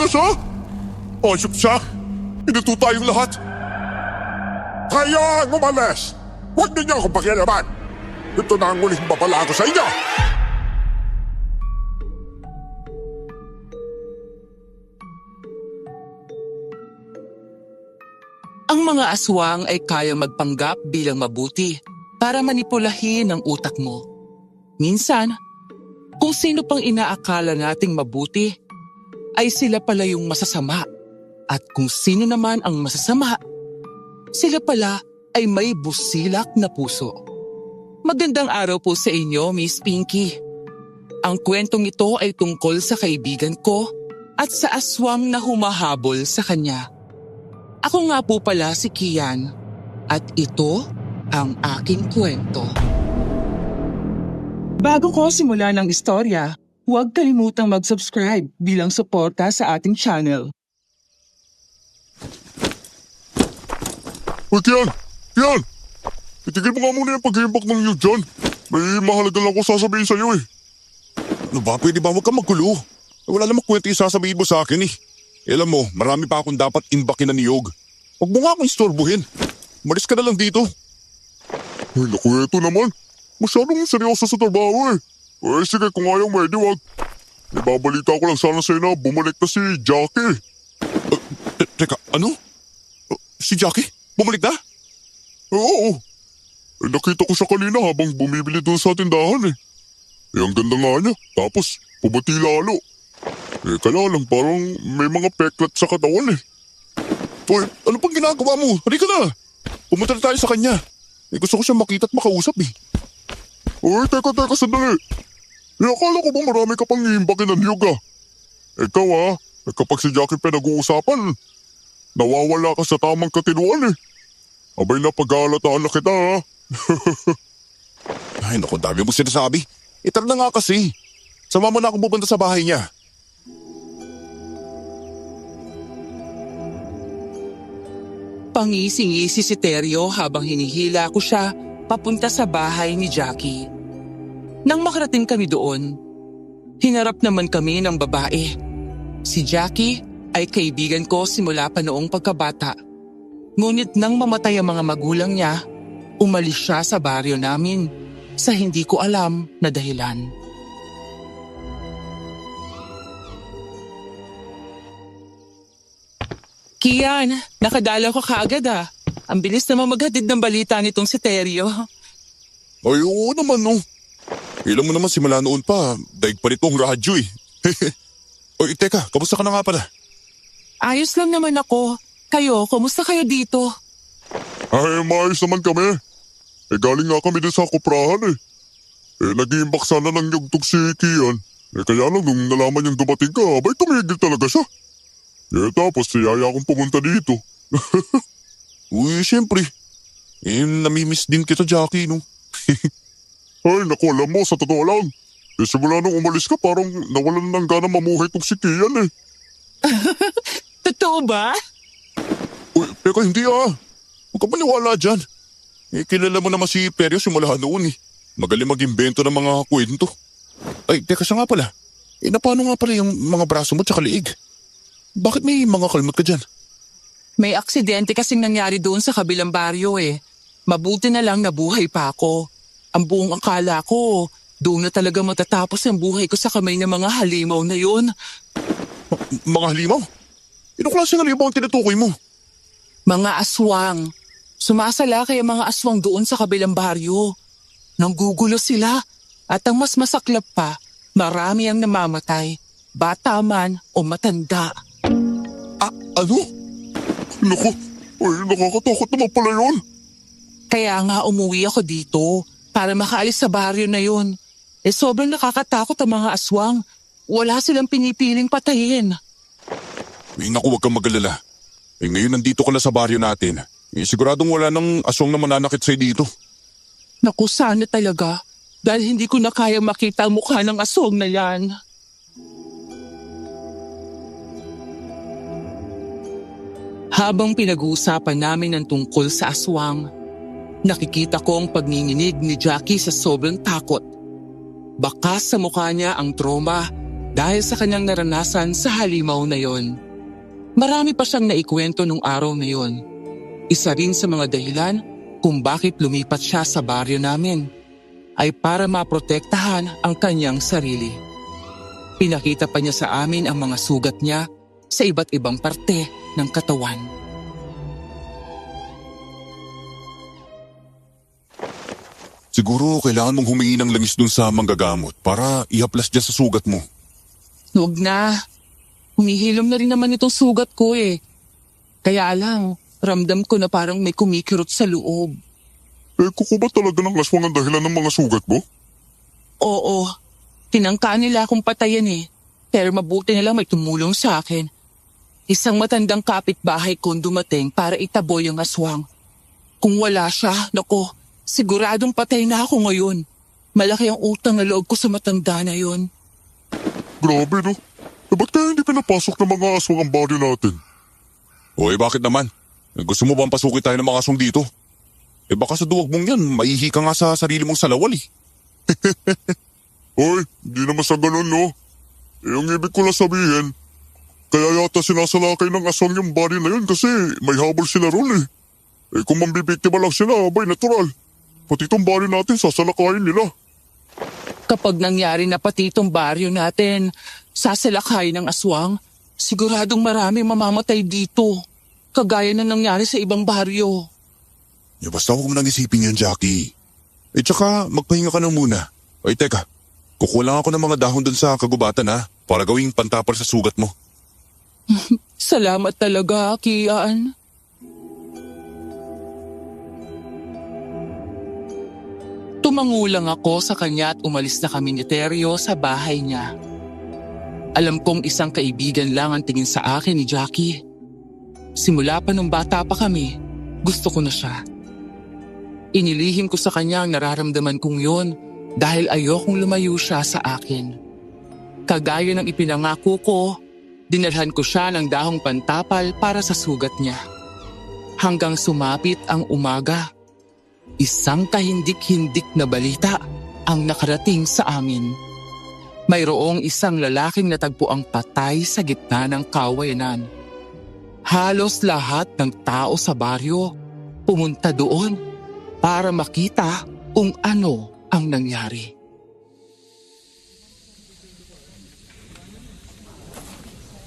umalis ha? Ayop siya. Inuto tayong lahat. Hayaan umalis! Huwag ninyo akong pakialaman. Ito na ang uling babala ko sa inyo. Ang mga aswang ay kaya magpanggap bilang mabuti para manipulahin ang utak mo. Minsan, kung sino pang inaakala nating mabuti, ay sila pala yung masasama. At kung sino naman ang masasama, sila pala ay may busilak na puso. Magandang araw po sa inyo, Miss Pinky. Ang kwentong ito ay tungkol sa kaibigan ko at sa aswang na humahabol sa kanya. Ako nga po pala si Kian at ito ang aking kwento. Bago ko simulan ng istorya, huwag kalimutang mag-subscribe bilang suporta sa ating channel. Uy, Kian! Kian! Itigil mo nga muna yung pag-iimbak ng iyo dyan. May mahalaga lang akong sasabihin sa'yo eh. Ano ba? Pwede ba? Huwag kang magkulo. Wala namang kwento yung sasabihin mo sa akin eh. Alam mo, marami pa akong dapat imbakin na niyog. Huwag mo nga akong istorbuhin. Malis ka na lang dito. Ay, naku, eto naman. Masyadong seryoso sa trabaho eh. Eh, sige, kung ayaw mo, edi wag. Ibabalita ko lang sana sa'yo na bumalik na si Jackie. Teka, ano? Si Jackie? Bumalik na? Oo. Eh, nakita ko siya kanina habang bumibili doon sa tindahan eh. Eh, ang ganda nga niya. Tapos, pumati lalo. Eh, kaya lang parang may mga peklat sa katawan eh. Uy, ano pang ginagawa mo? Halika na. Pumunta na tayo sa kanya. Eh, gusto ko siya makita at makausap eh. Uy, teka, sandali. Eh, akala ko ba marami ka pang iimbakin ng niyog ah? Ikaw ah, kapag si Jackie pinag-uusapan, nawawala ka sa tamang katinuan eh. Abay na pag-aalataan na kita ah. Ay, naku, dami mo sinasabi. Tara na nga kasi. Sama mo na akong pupunta sa bahay niya. Pangising-isi si Teryo habang hinihila ko siya papunta sa bahay ni Jackie. Nang makarating kami doon, hinarap naman kami ng babae. Si Jackie ay kaibigan ko simula pa noong pagkabata. Ngunit nang mamatay ang mga magulang niya, umalis siya sa baryo namin sa hindi ko alam na dahilan. Kian, nakadalaw ko kaagad ah. Ang bilis naman maghatid ng balita nitong si Teryo. Ay, oo naman no. Ilang mo naman simula noon pa, daig pa nitong radyo eh. Oy, teka, kamusta ka na nga pala? Ayos lang naman ako. Kayo, kumusta kayo dito? Ay, maayos naman kami. Eh, galing nga kami din sa kuprahan eh. Eh, nag-iimbak sana ng yugtog si Kian. Eh, kaya lang nung nalaman niyang dumating ka, abay tumigil talaga siya. Eh, tapos siyaya akong pumunta dito. Uy, siyempre. Eh, namimiss din kita, Jackie, no? Ay, naku, alam mo, sa totoo lang. Eh, simula nung umalis ka, parang nawalan ng gana mamuhay tong si Kian eh. Totoo ba? Uy, teka, hindi ah. Huwag ka maniwala dyan. Eh, kilala mo naman si Perio simula noon eh. Magaling mag-imbento ng mga kwento. Ay, teka siya nga pala. Eh, napano nga pala yung mga braso mo tsaka liig? Bakit may mga kalmot ka dyan? May aksidente kasing nangyari doon sa kabilang baryo eh. Mabuti na lang nabuhay pa ako. Ang buong akala ko, doon na talaga matatapos ang buhay ko sa kamay ng mga halimaw na yun. Mga halimaw? Anong klaseng halimaw ang tinutukoy mo? Mga aswang. Sumasala kaya mga aswang doon sa kabilang baryo. Nanggugulo sila at ang mas masaklap pa, marami ang namamatay, bata man o matanda. Ano? Naku, ay nakakatakot naman pala yun. Kaya nga umuwi ako dito para makaalis sa baryo na yun. Eh sobrang nakakatakot ang mga aswang. Wala silang pinipiling patayin. Eh naku, huwag kang mag-alala. Eh ngayon nandito ka na sa baryo natin. Eh siguradong wala nang aswang na mananakit sa'yo dito. Naku, sana talaga. Dahil hindi ko na kaya makita ang mukha ng aswang na yan. Habang pinag-uusapan namin ang tungkol sa aswang, nakikita ko ang pagninginig ni Jackie sa sobrang takot. Bakas sa mukha niya ang trauma Dahil sa kanyang naranasan sa halimaw na yon, marami pa siyang naikwento nung araw na yon. Isa rin sa mga dahilan kung bakit lumipat siya sa baryo namin ay para maprotektahan ang kanyang sarili. Pinakita pa niya sa amin ang mga sugat niya sa iba't ibang parte ng katawan. Siguro kailangan mong humingi ng langis dun sa manggagamot para ihaplas dyan sa sugat mo. Huwag na. Humihilom na rin naman itong sugat ko eh. Kaya lang, ramdam ko na parang may kumikirot sa loob. Kuko ba talaga ng aswang ang dahilan ng mga sugat mo? Oo, tinangkaan nila akong patayin eh. Pero mabuti na lang may tumulong sa akin. Isang matandang kapitbahay kong dumating para itaboy ang aswang. Kung wala siya, nako, siguradong patay na ako ngayon. Malaki ang utang na loob ko sa matanda na yon. Grabe no? Ba't kaya hindi pinapasok ng mga aswang ang baryo natin? Bakit naman? Gusto mo bang pasukin tayo ng mga aswang dito? Baka sa duwag mong yan, maihi ka nga sa sarili mong salawal eh. Hindi naman sa ganun no. Ang ibig ko lang sabihin, kaya yata sinasalakay ng aswang yung baryo na yun kasi may habol sila ron eh. Kung mambibiktima lang sila, abay natural. Pati itong baryo natin sasalakayin nila. Kapag nangyari na pati itong baryo natin, sasalakay ng aswang, siguradong marami mamamatay dito. Kagaya na nangyari sa ibang baryo. Basta huwag mo nang isipin yan, Jackie. Tsaka magpahinga ka na muna. Teka, kukulang ako ng mga dahon dun sa kagubatan ha, para gawing pantapal sa sugat mo. Salamat talaga, Kian. Tumangulang ako sa kanya at umalis na kami ni Teryo sa bahay niya. Alam kong isang kaibigan lang ang tingin sa akin ni Jackie. Simula pa nung bata pa kami, gusto ko na siya. Inilihim ko sa kanya ang nararamdaman kong yon dahil ayokong lumayo siya sa akin. Kagaya ng ipinangako ko, dinalhan ko siya ng dahong pantapal para sa sugat niya. Hanggang sumapit ang umaga, isang kahindik-hindik na balita ang nakarating sa amin. Mayroong isang lalaking natagpuang patay sa gitna ng kawayanan. Halos lahat ng tao sa baryo pumunta doon para makita kung ano ang nangyari.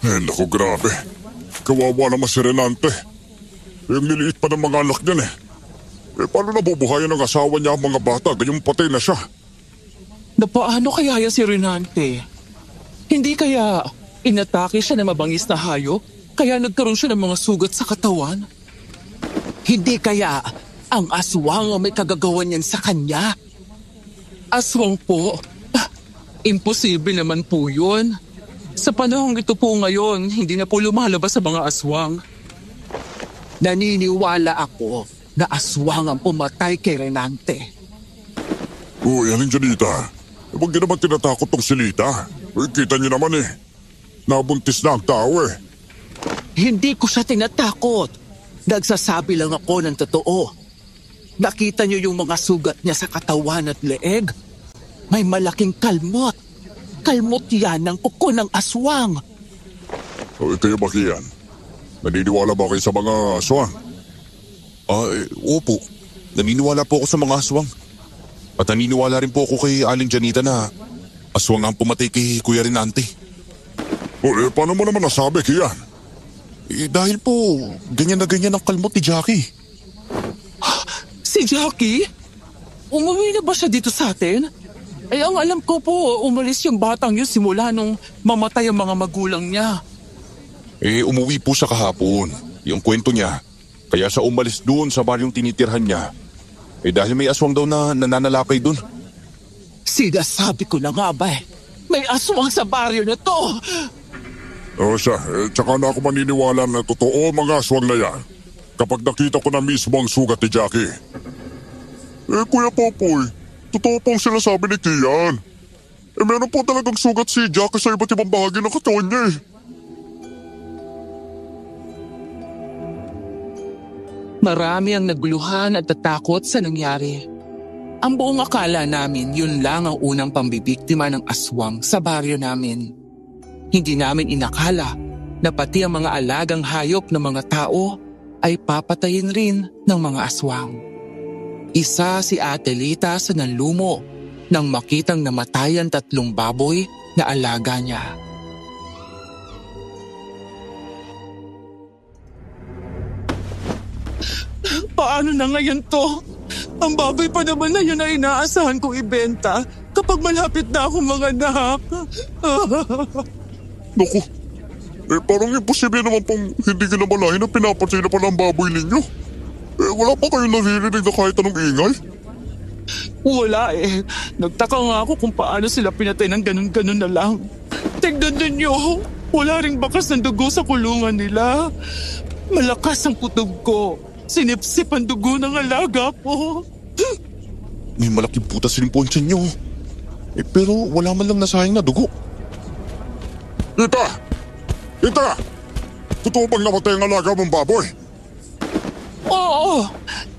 Naku, grabe. Kawawa naman si Renante. Yung liliit pa ng mga anak niyan eh. Paano nabubuhayan ng asawa niya ang mga bata, ganyang patay na siya? Paano kaya si Renante? Hindi kaya inatake siya ng mabangis na hayop? Kaya nagkaroon siya ng mga sugat sa katawan? Hindi kaya ang aswang ang may kagagawan niyan sa kanya? Aswang po? Imposible naman po yun. Sa panahong ito po ngayon, hindi na po lumalabas sa mga aswang. Naniniwala ako na aswang ang pumatay kay Renante. Alin Janita? Huwag niyo naman tinatakot tong si Lita. Kita niyo naman eh. Nabuntis na ang tao eh. Hindi ko siya tinatakot. Nagsasabi lang ako ng totoo. Nakita niyo yung mga sugat niya sa katawan at leeg? May malaking kalmot. Kalmot yan ng kuko ng aswang. Kayo ba Kian? Naniniwala ba kayo sa mga aswang? Opo. Naniniwala po ako sa mga aswang. At naniniwala rin po ako kay Aling Janita na aswang ang pumatay kay Kuya Renante. Paano mo naman nasabi, Kian? Dahil po, ganyan na ganyan ang kalmot ni Jackie. Si Jackie? Umuwi na ba siya dito sa atin? Ang alam ko po, umalis yung batang yun simula nung mamatay ang mga magulang niya. Umuwi po siya kahapon. Yung kwento niya, kaya siya umalis doon sa baryong tinitirhan niya. Dahil may aswang daw na nananalakay doon. Sinasabi ko na nga ba may aswang sa baryo na to. Tsaka na ako maniniwala na totoo mga aswang na yan kapag nakita ko na mismo ang sugat ni Jackie. Kuya Popoy, totoo pong sinasabi ni Kian. Meron po talagang sugat si Jackie sa iba't ibang bahagi ng katawan niya eh. Marami ang naguluhan at natakot sa nangyari. Ang buong akala namin yun lang ang unang pambibiktima ng aswang sa baryo namin. Hindi namin inakala na pati ang mga alagang hayop ng mga tao ay papatayin rin ng mga aswang. Isa si Ate Lita sa nanlumo nang makitang namatay ang 3 baboy na alaga niya. Paano na ngayon to? Ang baboy pa naman na yun na inaasahan kong ibenta kapag malapit na akong mga anak. Naku, parang imposible naman pong hindi kinamalahin na pinapatay na pala ang baboy ninyo. Wala pa kayong naririnig na kahit anong ingay? Wala eh. Nagtaka nga ako kung paano sila pinatay ng ganun-ganun na lang. Tignan ninyo, wala ring bakas ng dugo sa kulungan nila. Malakas ang kutob ko. Sinipsip ang dugo ng alaga ko. May malaking putas rin po ang tiyan nyo. Pero wala man lang nasayang na dugo. Tita! Tita! Totoo bang namatay ang alaga mong baboy? Oo,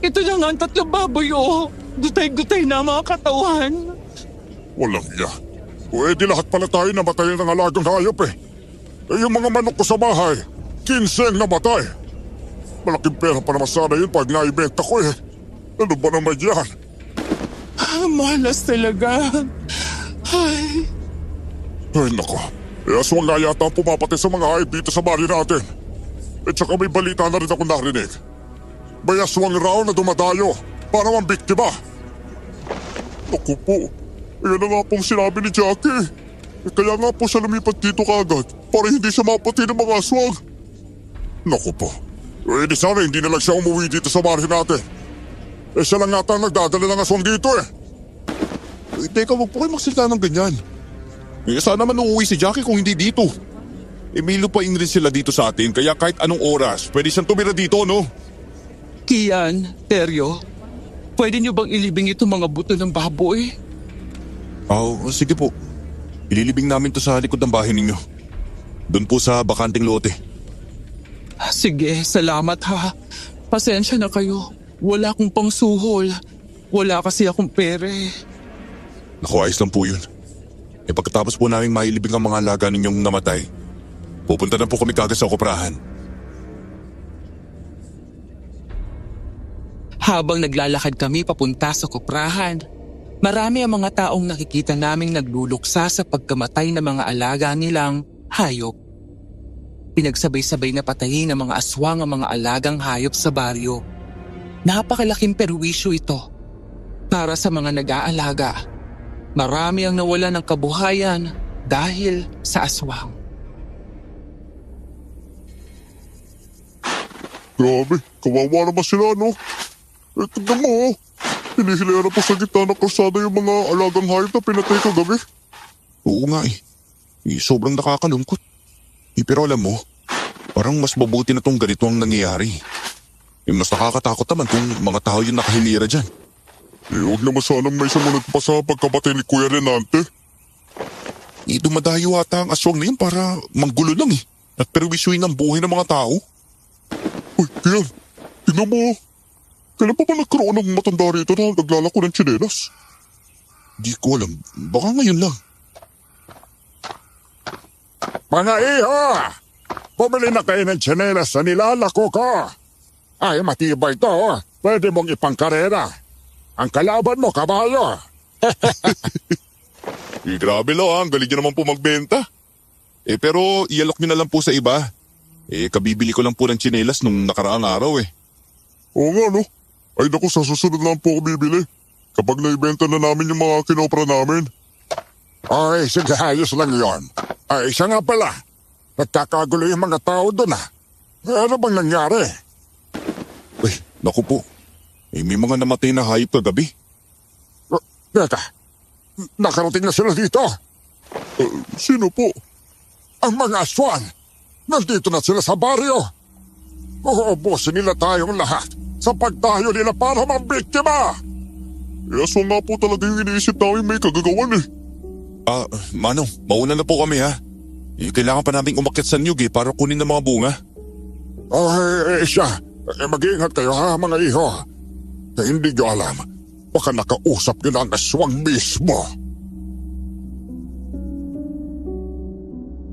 ito na nga ang 3 baboy oh. Gutay-gutay na ang mga katawan. Walang iya. Pwede lahat pala tayo namatay ng alagang hayop eh. Yung mga manok ko sa bahay, 15 ang namatay. Malaking pera pa naman sana yun pag naibenta ko eh. Ano ba naman yan? Malas talaga. Ay. Ay nako, aswang nga yata ang pumapatay sa mga hayop dito sa bari natin. At saka may balita na rin ako narinig. May aswang raw na dumadayo para mambiktima. Naku po, yan na nga pong sinabi ni Jackie. Kaya nga po siya lumipat dito kaagad para hindi siya mapatay ng mga aswang. Naku po, di sana hindi na lang siya umuwi dito sa bari natin. Siya lang ata nagdadala ng aswang dito eh. Teka, wag po kayo magsalita ng ganyan. Sana naman uuwi si Jackie kung hindi dito. May lupain rin sila dito sa atin kaya kahit anong oras pwede siyang tumira dito, no? Kian, Teryo, pwede niyo bang ilibing itong mga buto ng baboy? Sige po. Ililibing namin to sa likod ng bahay ninyo. Doon po sa bakanting lote. Sige, salamat ha. Pasensya na kayo. Wala akong pangsuhol. Wala kasi akong pere. Naku, ayos lang po yun. Pagkatapos po namin mailibing ang mga alaga ninyong namatay, pupunta na po kami kagad sa koprahan. Habang naglalakad kami papunta sa koprahan, marami ang mga taong nakikita naming nagluluksa sa pagkamatay ng mga alaga nilang hayop. Pinagsabay-sabay na patayin ng mga aswang ang mga alagang hayop sa baryo. Napakalaking perwisyo ito para sa mga nag-aalaga. Marami ang nawalan ng kabuhayan dahil sa aswang. Grabe, kawawa naman sila, no? Tignan mo, hinihilera pa sa gitna ng kalsada yung mga alagang hayop na pinatay kagabi. Oo nga eh. Sobrang nakakalungkot. Pero alam mo, parang mas mabuti na tong ganito ang nangyayari. Mas nakakatakot naman kung mga tao yung nakahilira dyan. Huwag naman sanang may sumunod pa sa pagkabatay ni Kuya Renante. Dumadayo ata ang aswang na yun para manggulo lang eh. At perwisyoin ang buhay ng mga tao. Uy, Kian, tingnan mo. Kailan pa ba nagkaroon ng matanda rito na naglalako ng tsinelas? Di ko alam. Baka ngayon lang. Mga iho! Bumili na kayo ng tsinelas na nilalako ko. Ay, matibay to. Pwede mong ipangkarera. Ang kalaban mo, kabayo. Grabe lo ha, galing nyo naman po magbenta. Pero ialok nyo na lang po sa iba. Kabibili ko lang po ng tsinelas nung nakaraang araw eh. Oo nga no. Ay naku, sa susunod lang po ako bibili. Kapag naibenta na namin yung mga kinopra namin. Ay, sige, ayos lang yon. Ay, siya nga pala. Nagkakagulo yung mga tao doon ha. Ano bang nangyari? Ay, naku po. May mga namatay na hayop kagabi. Teka, nakarating na sila dito. Sino po? Ang mga aswang. Nandito na sila sa baryo. Uubusin nila tayong lahat sa pagtayo nila para mambiktima. Aswang nga po talaga yung iniisip namin may kagagawan eh. Manong, mauna na po kami ha. Kailangan pa namin umakyat sa nyug para kunin ng mga bunga. Siya. Mag-iingat kayo ha mga iho. Hindi nyo alam, baka nakausap nyo na ang aswang mismo.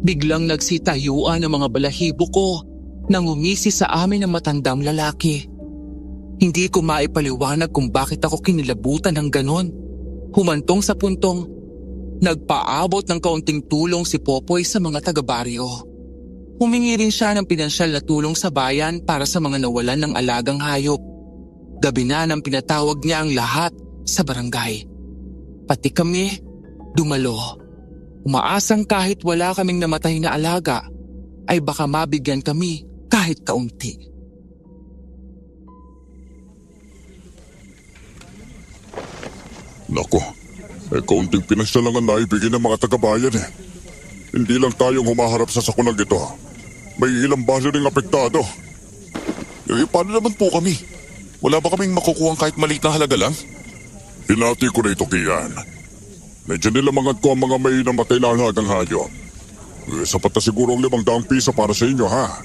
Biglang nagsitayuan ang mga balahibo ko nang umisi sa amin ang matandang lalaki. Hindi ko maipaliwanag kung bakit ako kinilabutan ng ganon. Humantong sa puntong nagpaabot ng kaunting tulong si Popoy sa mga taga-baryo. Humingi rin siya ng pinansyal na tulong sa bayan para sa mga nawalan ng alagang hayop. Gabi na nang pinatawag niya ang lahat sa barangay. Pati kami, dumalo. Umaasang kahit wala kaming namatay na alaga, ay baka mabigyan kami kahit kaunti. Nako, kaunting pinasya lang ang naibigay ng mga taga-bayan eh. Hindi lang tayong humaharap sa sakunag ito. May ilang baso ring apektado. Paano naman po kami? Wala ba kaming makukuha kahit maliit na halaga lang? Hinati ko na ito, Kian. Medyo nilamangan ko ang mga may namatay na halagang hayop. Sapat na siguro ang 500 piso para sa inyo, ha?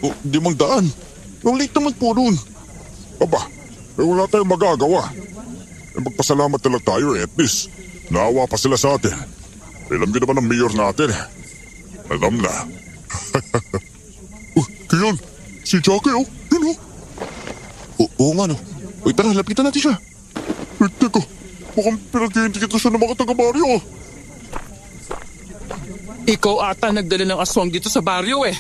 O, 500? Ang liit naman po nun. Aba, wala tayong magagawa. Magpasalamat na lang tayo at least naawa pa sila sa atin. Alam niyo naman ang mayor natin. Alam na. Kian, si Jackie yun Oo nga no. Uy, tara, lapitan natin siya. Teka, mukhang pinag-iintikit ko siya ng mga taga-baryo. Ikaw ata nagdala ng aswang dito sa baryo eh.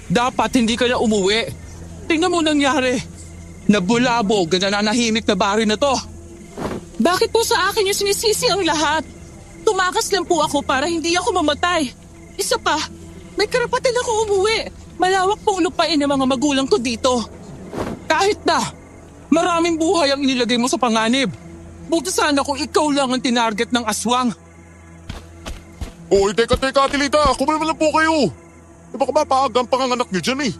Dapat hindi ka na umuwi. Tingnan mo nangyari. Nabulabog ang nananahimik na baryo na to. Bakit po sa akin yung sinisisi ang lahat? Tumakas lang po ako para hindi ako mamatay. Isa pa, may karapatan ako umuwi. Malawak pong lupain ng mga magulang ko dito. Kahit na, maraming buhay ang inilagay mo sa panganib. Buti sana kung ikaw lang ang tinarget ng aswang. Oy, teka, Atilita. Kumalma lang po kayo. Baka mapaagang panganganak niyo dyan eh.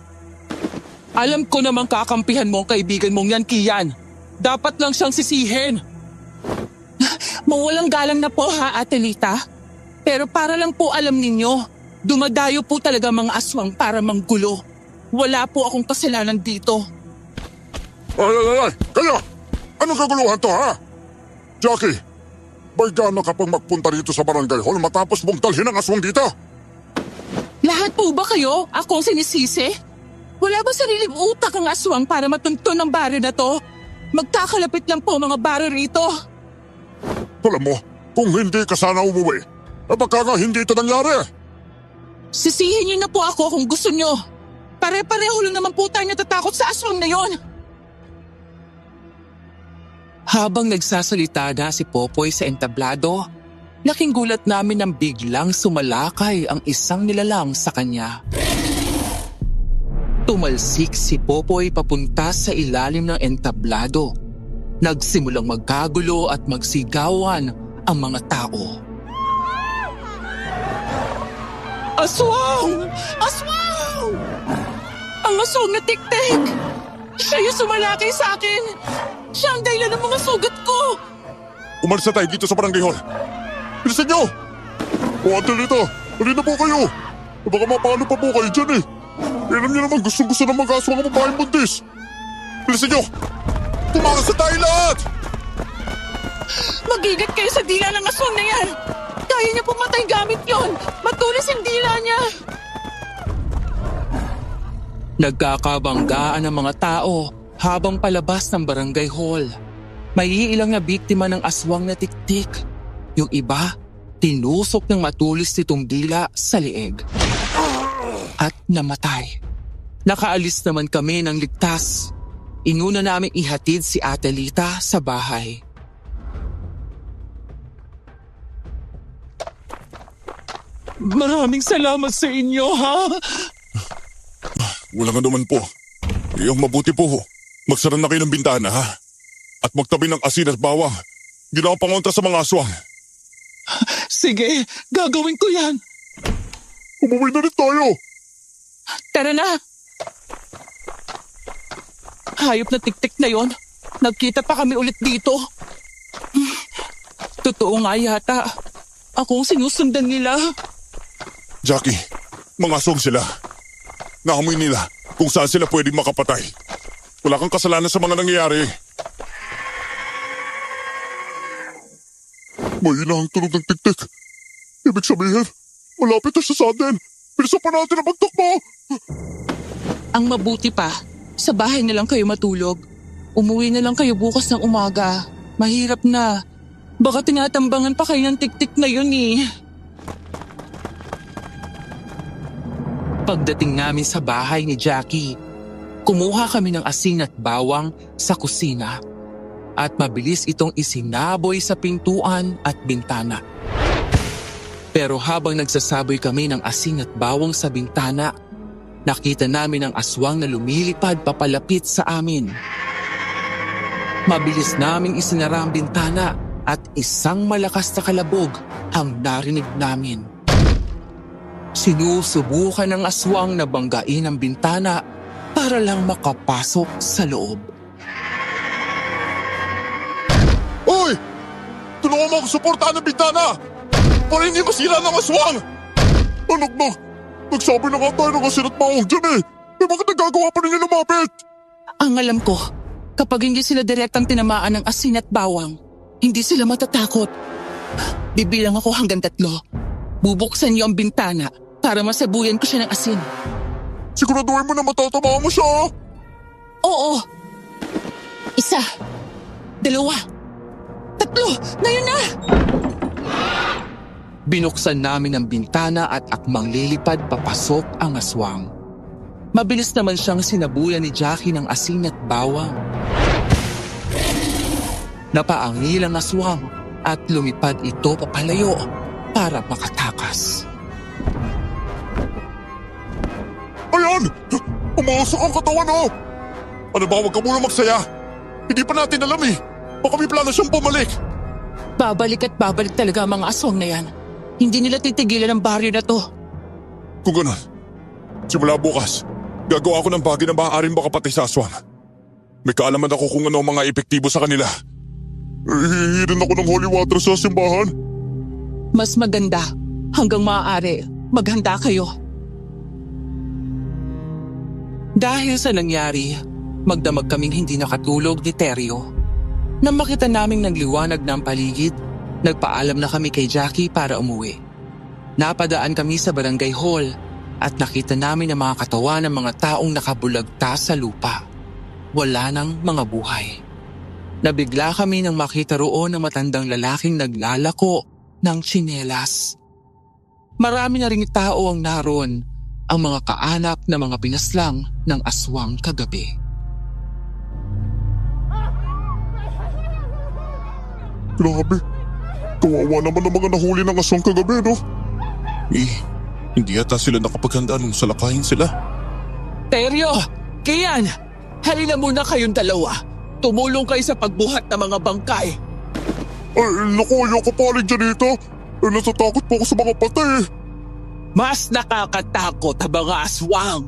Alam ko namang kakampihan mo ang kaibigan mong yan, Kian. Dapat lang siyang sisihin. Mawalang galang na po ha, Atilita. Pero para lang po alam ninyo, dumadayo po talaga mga aswang para manggulo. Wala po akong kasalanan dito. Ay! Kaya! Anong kaguluhan to, ha? Jackie, may gana ka pang magpunta dito sa barangay hall matapos mong dalhin ang aswang dito? Lahat po ba kayo? Ako ang sinisisi? Wala ba sariling utak ang aswang para matuntun ang baryo na to? Magkakalapit lang po mga baryo rito. Alam mo, kung hindi ka sana umuwi, baka nga hindi ito nangyari. Sisihin niyo na po ako kung gusto niyo. Pare-pareho lang naman po tayo natatakot sa aswang na yon. Habang nagsasalita na si Popoy sa entablado, laking gulat namin nang biglang sumalakay ang isang nilalang sa kanya. Tumalsik si Popoy papunta sa ilalim ng entablado. Nagsimulang magkagulo at magsigawan ang mga tao. Aswang! Aswang! Ang aswang na tik-tik! Siya yung sumalakay sa akin! Siya ang dahilan ng mga sugat ko! Umalis na tayo dito sa barangay hall. Bilisan niyo! O, Atilita, halina po kayo. Baka mapano pa po kayo dyan eh. Alam niyo naman, gusto ng mga aswang ang babaeng buntis. Bilisan niyo! Tumakas na tayo lahat! Magigat kayo sa dila ng aswang na yan! Kaya niya pumatay gamit yon! Matulis ang dila niya! Nagkakabanggaan ang mga tao habang palabas ng barangay hall. May iilang na biktima ng aswang na tiktik. Yung iba, tinusok ng matulis nitong dila sa lieg. At namatay. Nakaalis naman kami ng ligtas. Inuna namin ihatid si Atilita sa bahay. Maraming salamat sa inyo, ha? Walang anuman po. Yung mabuti po, magsara na kayo ng bintana, ha? At magtabi ng asin at bawang. Ginawa pangontra sa mga aswang. Sige, gagawin ko yan. Umuwi na rin tayo. Tara na. Hayop na tik-tik na yon. Nagkita pa kami ulit dito. Totoo nga yata. Ako ang sinusundan nila. Jackie, mga aswang sila. Naamoy nila kung saan sila pwedeng makapatay. Wala kang kasalanan sa mga nangyayari. May inahang tunog ng tik-tik. Ibig sabihin, Malapit na siya sa atin. Bilisan pa natin ang pagtakbo. Ang mabuti pa, sa bahay na lang kayo matulog. Umuwi na lang kayo bukas ng umaga. Mahirap na. Baka tinatambangan pa kayo ng tik-tik na yun eh. Pagdating namin sa bahay ni Jackie, kumuha kami ng asin at bawang sa kusina at mabilis itong isinaboy sa pintuan at bintana. Pero habang nagsasaboy kami ng asin at bawang sa bintana, nakita namin ang aswang na lumilipad papalapit sa amin. Mabilis naming isinara ang bintana at isang malakas na kalabog ang narinig namin. Sinusubukan ng aswang na banggain ang bintana para lang makapasok sa loob. Hoy! Tulungan mo ako suportahan ng bintana! Para hindi masira ng aswang! Anak na! Nagsabi na nga tayo ng asin at bawang dyan eh! Eh bakit nagagawa pa ninyo lumapit? Ang alam ko, kapag hindi sila direktang tinamaan ng asin at bawang, hindi sila matatakot. Bibilang ako hanggang 3. Bubuksan niyo ang bintana para masabuyan ko siya ng asin. Siguraduhin mo na matatamaan mo siya! Oo. 1, 2, 3. Ngayon na! Binuksan namin ang bintana at akmang lilipad papasok ang aswang. Mabilis naman siyang sinabuyan ni Jackie ng asin at bawang. Napaangil ang aswang at lumipad ito papalayo para makatakas. Ayan! Umasok ang katawan oh! Ano ba, huwag ka muna magsaya? Hindi pa natin alam eh. Baka may plano siyang bumalik. Babalik at babalik talaga ang mga aswang na yan. Hindi nila titigilan ang baryo na to. Kung gano'n, simula bukas, gagawa ako ng bagay na maaaring makapatay sa aswang. May kaalaman ako kung ano ang mga epektibo sa kanila. Hihirin ako ng holy water sa simbahan. Mas maganda, hanggang maaari, maghanda kayo. Dahil sa nangyari, magdamag kaming hindi nakatulog ni Teryo. Nang makita naming nagliwanag na ang paligid, nagpaalam na kami kay Jackie para umuwi. Napadaan kami sa barangay hall at nakita namin ang mga katawan ng mga taong nakabulagta sa lupa. Wala nang mga buhay. Nabigla kami nang makita roon ng matandang lalaking naglalako ng tsinelas. Marami na ring tao ang naroon, ang mga kaanak na mga pinaslang ng aswang kagabi. Grabe. Kawawa naman ang mga nahuli ng aswang kagabi, no? Hindi yata sila nakapaghanda nung salakayin sila. Teryo! Kian! Halina muna kayong dalawa. Tumulong kayo sa pagbuhat ng mga bangkay. Ay, naku, ayoko palig dyan dito. Natatakot po ako sa mga patay. Mas nakakatakot ang mga aswang.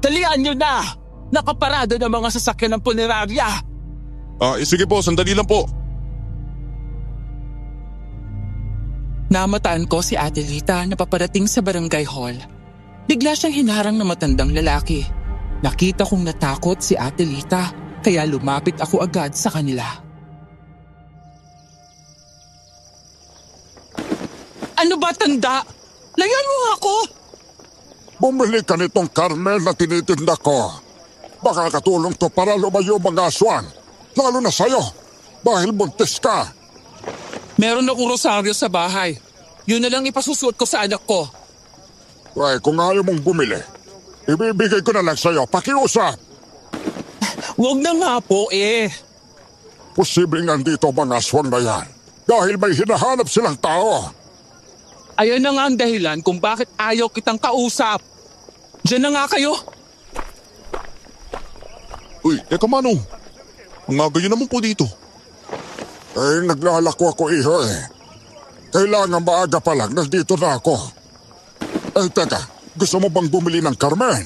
Dalian nyo na! Nakaparado ng mga sasakyan ng punerarya. Sige po, sandali lang po. Namataan ko si Ate Lita na paparating sa barangay hall. Bigla siyang hinarang ng matandang lalaki. Nakita kong natakot si Ate Lita, kaya lumapit ako agad sa kanila. Ano ba, tanda? Layan mo ako! Bumili ka nitong Carmel na tinitinda ko. Baka katulong to para lumayo mga aswang. Lalo na sa'yo, dahil buntis ka. Meron akong rosaryo sa bahay. Yun na lang ipasusuot ko sa anak ko. Ay, kung ayaw mong bumili, ibibigay ko na lang sa'yo. Pakiusap. Huwag na nga po eh. Posibleng andito mga aswang na yan. Dahil may hinahanap silang tao. Ayan na nga ang dahilan kung bakit ayaw kitang kausap. Diyan na nga kayo. Uy, teka Manong. Ang agayon naman po dito. Naglalako ako iho eh. Kailangan maaga pa lang, nandito na ako. Teka, gusto mo bang bumili ng Carmen?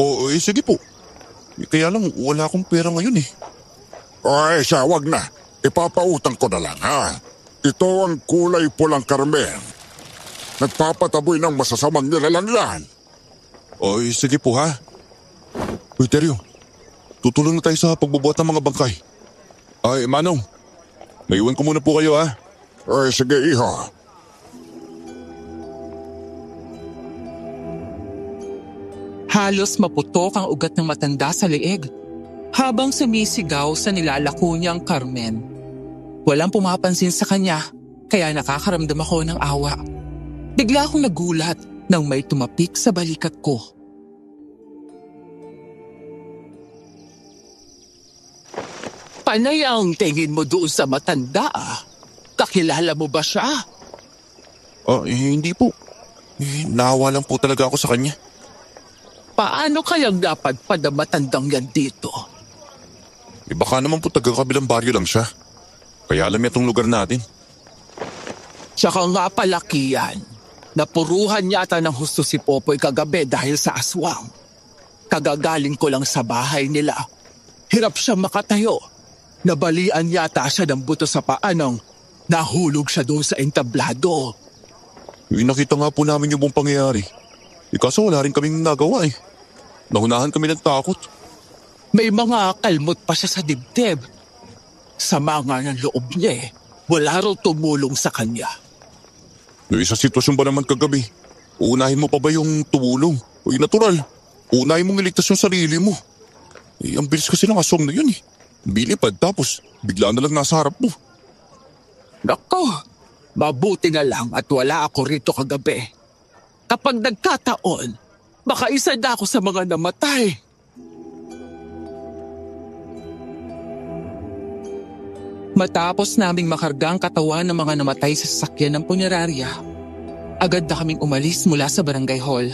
Oo, sige po. Kaya lang, wala akong pera ngayon eh. Ay, siya, wag na. Ipapautang ko na lang, ha? Ito ang kulay pulang Carmen. Nagpapataboy ng masasamang nilalang yan. Ay, sige po, ha? Uy, Teryo. Tutulong na tayo sa pagbubuhat ng mga bangkay. Ay, Manong. May iwan ko muna po kayo, ha? Ay, sige, iho. Halos maputok ang ugat ng matanda sa leeg habang sumisigaw sa nilalako niyang Carmen. Walang pumapansin sa kanya kaya nakakaramdam ako ng awa. Bigla akong nagulat nang may tumapik sa balikat ko. Panay ang tingin mo doon sa matanda ah. Kakilala mo ba siya? Hindi po. Naawa lang po talaga ako sa kanya. Paano kayang dapat matandang yan dito? Baka naman po taga-kabilang baryo lang siya. Kaya alam niya itong lugar natin. Tsaka nga palaki yan. Napuruhan yata ng husto si Popoy kagabi dahil sa aswang. Kagagaling ko lang sa bahay nila. Hirap siya makatayo. Nabalian yata siya ng buto sa paa nang nahulog siya doon sa entablado. Nakita nga po namin yung buong pangyayari. Kaso wala rin kaming nagawa eh. Nahunahan kami ng takot. May mga kalmot pa siya sa dibdib. Sama nga ng loob niya eh. Wala raw tumulong sa kanya. Sa sitwasyon ba naman kagabi? Uunahin mo pa ba yung tumulong? Natural. Uunahin mong iligtas yung sarili mo. Ang bilis kasi ng aswang na yun eh. Bilipad tapos bigla na lang nasa harap mo. Nako, mabuti na lang at wala ako rito kagabi. Kapag nagkataon, baka isa na ako sa mga namatay. Matapos naming makarga ang katawan ng mga namatay sa sasakyan ng punerarya, agad na kaming umalis mula sa barangay hall.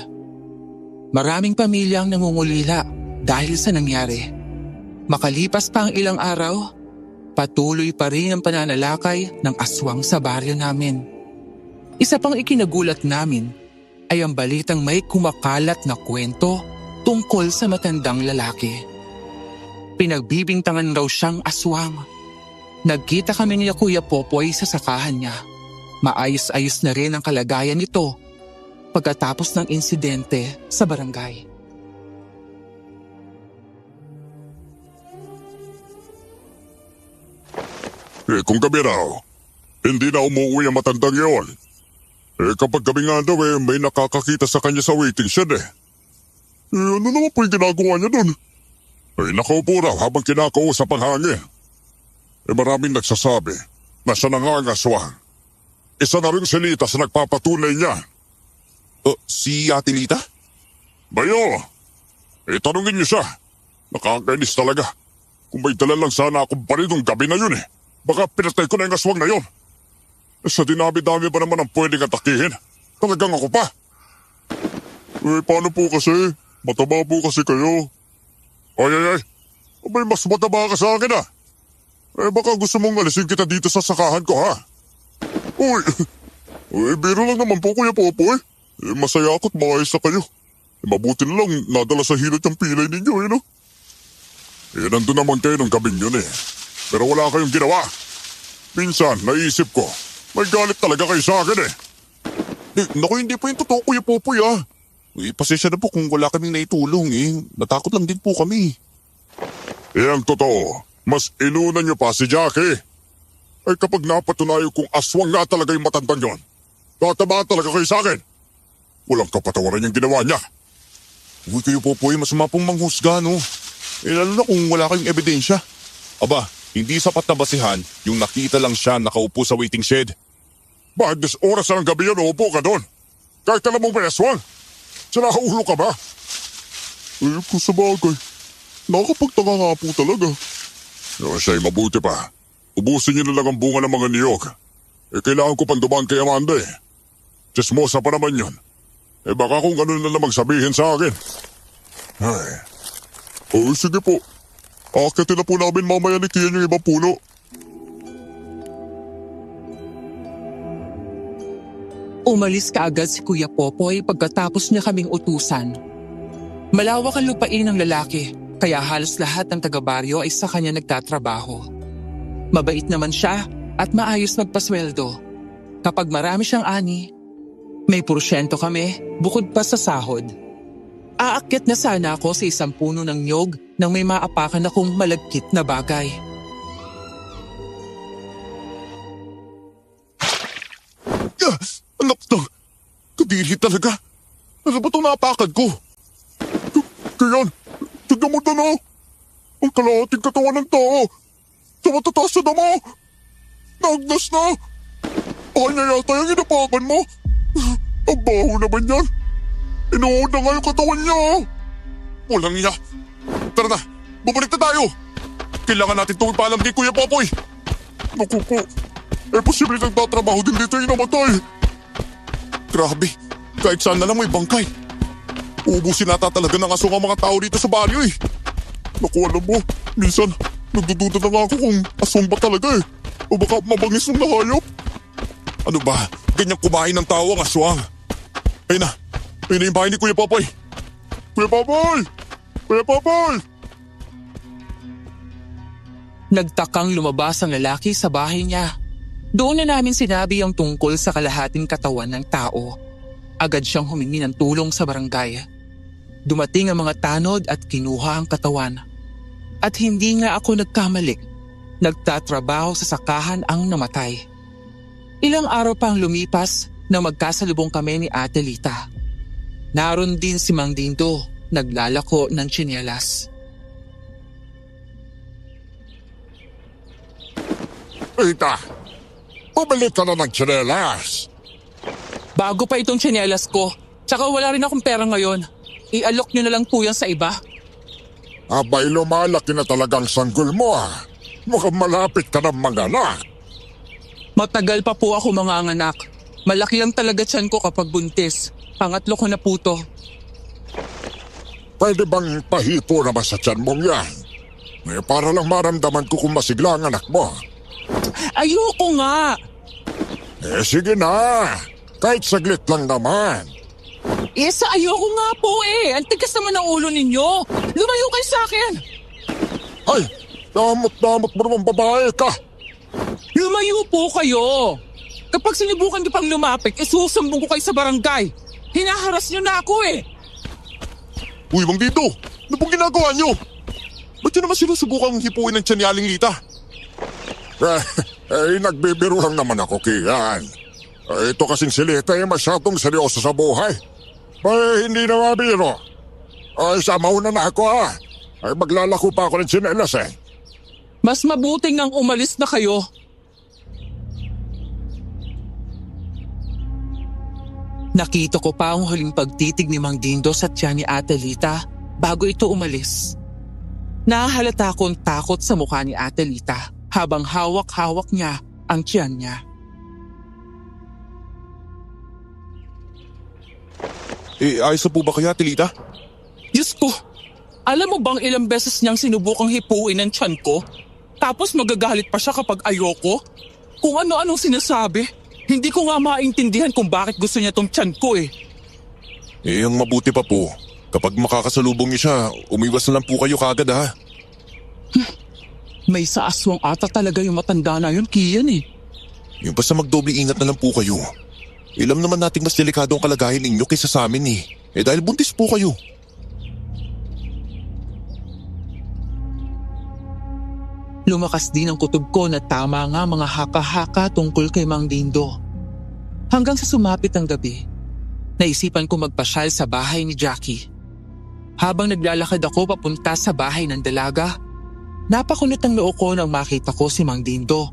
Maraming pamilyang nangungulila dahil sa nangyari. Makalipas pa ang ilang araw, patuloy pa rin ang pananalakay ng aswang sa baryo namin. Isa pang ikinagulat namin ay ang balitang may kumakalat na kwento tungkol sa matandang lalaki. Pinagbibintangan raw siyang aswang. Nagkita kami ni Kuya Popoy sa sakahan niya. Maayos-ayos na rin ang kalagayan nito pagkatapos ng insidente sa barangay. Kung gabi raw, hindi na umuwi ang matandang yon. Kapag gabi nga daw may nakakakita sa kanya sa waiting shed eh. Ano naman po yung ginagawa niya dun? Nakaupo raw habang kinakausap ang hangin. Maraming nagsasabi na siya na nga ang aswang. Isa na rin si Lita sa nagpapatunay niya. Si Ate Lita? Bayo, tanungin niyo siya. Nakakainis talaga. Kung may dala lang sana akong baril nung gabi na yun eh. Baka pinatay ko na yung aswang na yun. Sa dinami-dami ba naman ang pwedeng atakihin? Talagang ako pa. Paano po kasi? Mataba po kasi kayo. Ay. May mas mataba ka sa akin ah. Baka gusto mong alisin kita dito sa sakahan ko ha. Biro lang naman po Kuya Popoy. Masaya ako't maayos na kayo. Mabuti na lang nadala sa hilot yung pilay ninyo no? Nandun naman kayo ng gabing yun eh. Pero wala kayong ginawa. Minsan, naisip ko, may galit talaga kayo sa akin eh. Naku, hindi po yung totoo Kuya Popoy ah. Pasensya na po kung wala kaming naitulong eh. Natakot lang din po kami. Ang totoo, mas inuna niyo pa si Jackie. Ay kapag napatunayo kung aswang nga talaga yung matandang yon, tatamaan talaga kayo sa akin. Walang kapatawaran yung ginawa niya. Kuya Popoy, masama pong manghusga no. Lalo na kung wala kayong ebidensya. Aba, hindi sapat na basihan yung nakita lang siya nakaupo sa waiting shed. Bakit des oras na ng gabi yan uupo ka doon? Kahit alam mong may aswang. Sinakaulo ka ba? Kung sa bagay, nakakapagtaka nga po talaga. Siya'y mabuti pa. Ubusin niyo na lang ang bunga ng mga niyog. Kailangan ko pang dumaan kay Amanda eh. Chismosa pa naman yun. Baka kung ano na namang sabihin sa akin. Sige po. Akitin na po namin mamaya ni Kian yung ibang puno. Umalis kaagad si Kuya Popoy pagkatapos niya kaming utusan. Malawak ang lupain ng lalaki, kaya halos lahat ng taga-baryo ay sa kanya nagtatrabaho. Mabait naman siya at maayos magpasweldo. Kapag marami siyang ani, may porsyento kami bukod pa sa sahod. Aakyat na sana ako sa isang puno ng niyog nang may maapakan akong malagkit na bagay. Anak to! Kadiri talaga! Ano ba itong naapakan ko? Kian, tignan mo na. Ang kalahating katawan ng tao. Sa matataas na damo. Naagnas na. Baka niya yata yung inapakan mo. Ang baho naman yan. Inuod na nga yung katawan niya. Walang niya. Tara na, bumalik na tayo. Kailangan natin itong ipaalam kay Kuya Popoy. Naku po, posible nagtatrabaho din dito yung namatay. Grabe, kahit saan na lang may bangkay. Uubusin nata talaga ng asong ang mga tao dito sa baryo eh. Naku, alam mo, minsan nagdududa na nga ako kung asong ba talaga eh. O baka mabangis ng nahayop. Ano ba, ganyang kumain ng tao ang aswang. Ayun na yung bahay ni Kuya Popoy. Kuya Popoy! Kuya Popoy! Nagtakang lumabas ang lalaki sa bahay niya. Doon na namin sinabi ang tungkol sa kalahating katawan ng tao. Agad siyang humingi ng tulong sa barangay. Dumating ang mga tanod at kinuha ang katawan. At hindi nga ako nagkamali. Nagtatrabaho sa sakahan ang namatay. Ilang araw pang lumipas nang magkasalubong kami ni Ate Lita. Naroon din si Mang Dindo, naglalako ng tsinelas. Rita, bumalik ka na ng tsinelas. Bago pa itong tsinelas ko, tsaka wala rin akong pera ngayon. I-alok nyo na lang po yan sa iba. Abay, lumalaki na talagang sanggol mo ah. Mukhang malapit ka ng manganak. Matagal pa po ako manganganak. Malaki lang talaga tiyan ko kapag buntis. Pangatlo ko na po to. Pwede bang pahipo naman sa tiyan mong yan? Para lang maramdaman ko kung masigla ang anak mo. Ayoko nga! Sige na. Kahit saglit lang naman. Ayoko nga po eh. Ang tigas naman ang ulo ninyo. Lumayo kayo sa akin. Ay, damot-damot mo naman babae ka. Lumayo po kayo. Kapag sinubukan niyo pang lumapit, isusumbong ko kayo sa barangay. Hinaharas niyo na ako eh. Uy, Mang Dito, ano pong ginagawa niyo? Ba't niyo naman sinusubukang hipuin ng tiyan ni Aling Lita? Nagbibiro lang naman ako, Kian. Ito kasing si Lita masyadong seryoso sa buhay. Hindi na mabiro. Mauna na ako ha. Maglalako pa ako ng tsinelas eh. Mas mabuting ang umalis na kayo. Nakita ko pa ang huling pagtitig ni Mang Dindo sa tiyan ni Ate Lita bago ito umalis. Nahalata akong takot sa mukha ni Ate Lita habang hawak-hawak niya ang tiyan niya. Ayos na po ba kaya, Ate Lita? Diyos ko, alam mo bang ilang beses niyang sinubukang hipuin ang tiyan ko? Tapos magagalit pa siya kapag ayoko? Kung ano-anong sinasabi. Hindi ko nga maintindihan kung bakit gusto niya tong tiyan ko eh. Ang mabuti pa po. Kapag makakasalubong niyo siya, umiwas na lang po kayo kagad ha. May sa aswang ata talaga yung matanda na yun, Kian eh. Yung basta magdoble ingat na lang po kayo. Ilam naman nating mas delikado ang kalagayan ninyo kaysa sa amin eh. Dahil buntis po kayo. Lumakas din ang kutob ko na tama nga mga haka-haka tungkol kay Mang Dindo. Hanggang sa sumapit ang gabi, naisipan ko magpasyal sa bahay ni Jackie. Habang naglalakad ako papunta sa bahay ng dalaga, napakunot ang noo ko nang makita ko si Mang Dindo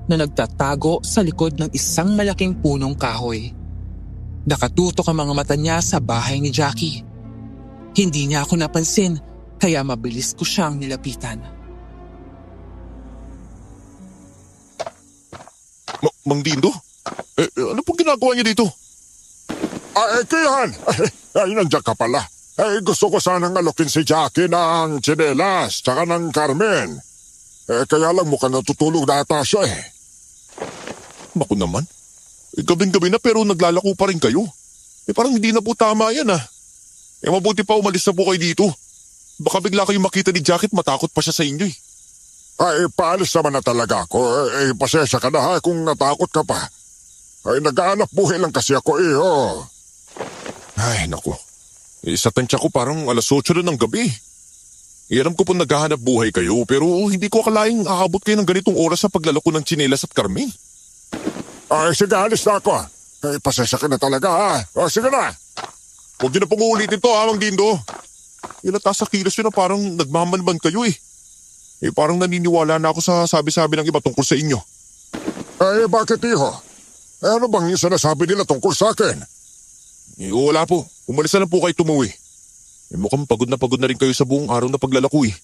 na nagtatago sa likod ng isang malaking punong kahoy. Nakatutok ang mga mata niya sa bahay ni Jackie. Hindi niya ako napansin kaya mabilis ko siyang nilapitan. Mang Dindo? Ano pong ginagawa niya dito? Kian! Nandiyan ka pala. Gusto ko sanang alokin si Jackie ng tsinelas tsaka ng Carmen. Kaya lang mukhang natutulog na ata siya eh. Naku naman. Gabing-gabi na pero naglalako pa rin kayo. Parang hindi na po tama yan ah. Mabuti pa umalis na po kayo dito. Baka bigla kayong makita ni Jackie at matakot pa siya sa inyo eh. Paalis naman na talaga ako. Pasensya ka na ha kung natakot ka pa. Nag-aanap buhay lang kasi ako eh, oh. Ay, naku. Sa tansya ko parang 8:00 na ng gabi. Alam ko po naghahanap buhay kayo pero hindi ko akalaing aabot kayo ng ganitong oras sa paglalako ng tsinelas at Carmen. Sige, alis na ako. Pasensya ka na talaga ha. Sige na. Huwag niyo na pong uulitin to ha, Mang Dindo. Ilata sa kilos yun na parang nagmamanman kayo eh. Parang naniniwala na ako sa sabi-sabi ng iba tungkol sa inyo. Bakit iho? Ano bang yung sinasabi nila tungkol sa akin? Wala po. Umalis na lang po kayo tumuwi. Mukhang pagod na rin kayo sa buong araw na paglalako eh.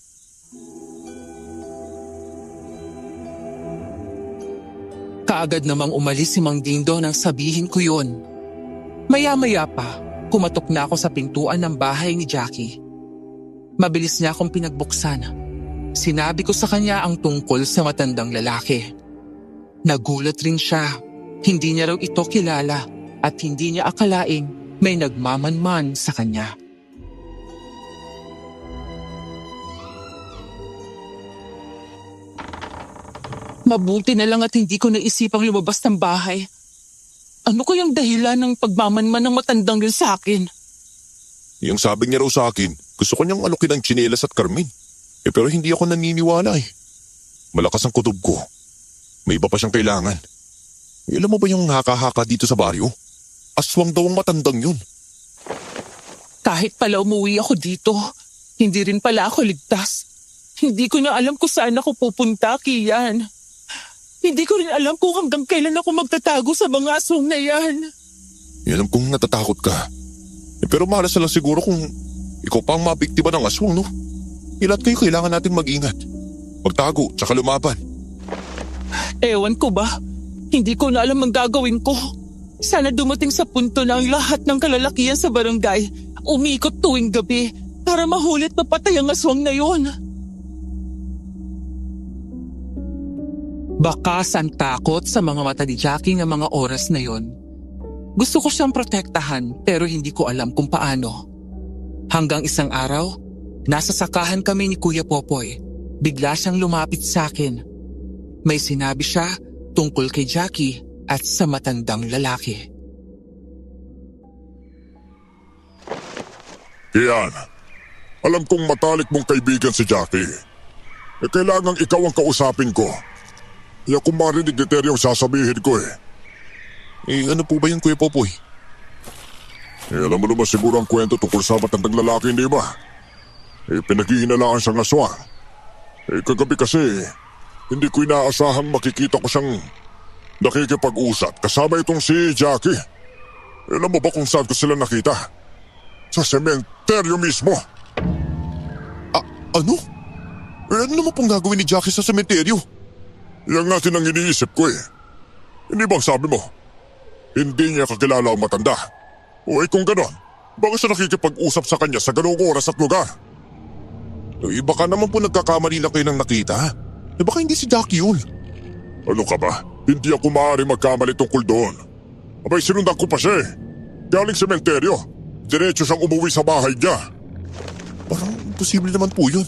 Kaagad namang umalis si Mang Dindo nang sabihin ko yun. Maya-maya pa, kumatok na ako sa pintuan ng bahay ni Jackie. Mabilis niya akong pinagbuksan. Sinabi ko sa kanya ang tungkol sa matandang lalaki. Nagulat rin siya. Hindi niya raw ito kilala at hindi niya akalaing may nagmamanman sa kanya. Mabuti na lang at hindi ko naisipang lumabas ng bahay. Ano kayang dahilan ng pagmamanman ng matandang yun sa akin? Yung sabi niya raw sa akin, gusto ko niyang alukin ng tsinelas at karmin. Pero hindi ako naniniwala eh. Malakas ang kutob ko. May iba pa siyang kailangan. Alam mo ba yung haka-haka dito sa baryo? Aswang daw ang matandang yun. Kahit pala umuwi ako dito, hindi rin pala ako ligtas. Hindi ko na alam kung saan ako pupunta, Kian. Hindi ko rin alam kung hanggang kailan ako magtatago sa mga aswang na yan. Alam kong natatakot ka. Pero malas na lang siguro kung ikaw pa ang mabiktima ng aswang, no? Lahat kayo kailangan natin mag-ingat. Magtago, tsaka lumaban. Ewan ko ba? Hindi ko na alam ang gagawin ko. Sana dumating sa punto na ang lahat ng kalalakihan sa barangay umikot tuwing gabi para mahulit mapatay ang aswang na yon. Bakas ang takot sa mga mata ni Jackie ng mga oras na yon. Gusto ko siyang protektahan pero hindi ko alam kung paano. Hanggang isang araw, nasa sakahan kami ni Kuya Popoy. Bigla siyang lumapit sa akin. May sinabi siya tungkol kay Jackie at sa matandang lalaki. Kian, alam kong matalik mong kaibigan si Jackie. Kailangang ikaw ang kausapin ko. Kaya kung marinig ni Terry ang sasabihin ko eh. Ano po ba yun, Kuya Popoy? Alam mo naman siguro ang kwento tungkol sa matandang lalaki, hindi ba? Pinaghihinalaan siyang aswang. Kagabi kasi, hindi ko inaasahang makikita ko siyang nakikipag-usap kasama itong si Jackie. Alam mo ba kung saan ko sila nakita? Sa sementeryo mismo. Ano? Ano naman pong gagawin ni Jackie sa sementeryo? Yan nga din ang iniisip ko eh. Hindi bang sabi mo, hindi niya kakilala ang matanda? O kung ganon, bakit siya nakikipag-usap sa kanya sa ganong oras at lugar? Baka naman po nagkakamali lang kayo ng nakita. Baka hindi si Jackie yun. Ano ka ba? Hindi ako maaari magkamali tungkol doon. Abay, sinundan ko pa siya eh. Galing sementeryo. Diretso siyang umuwi sa bahay niya. Parang imposible naman po yun.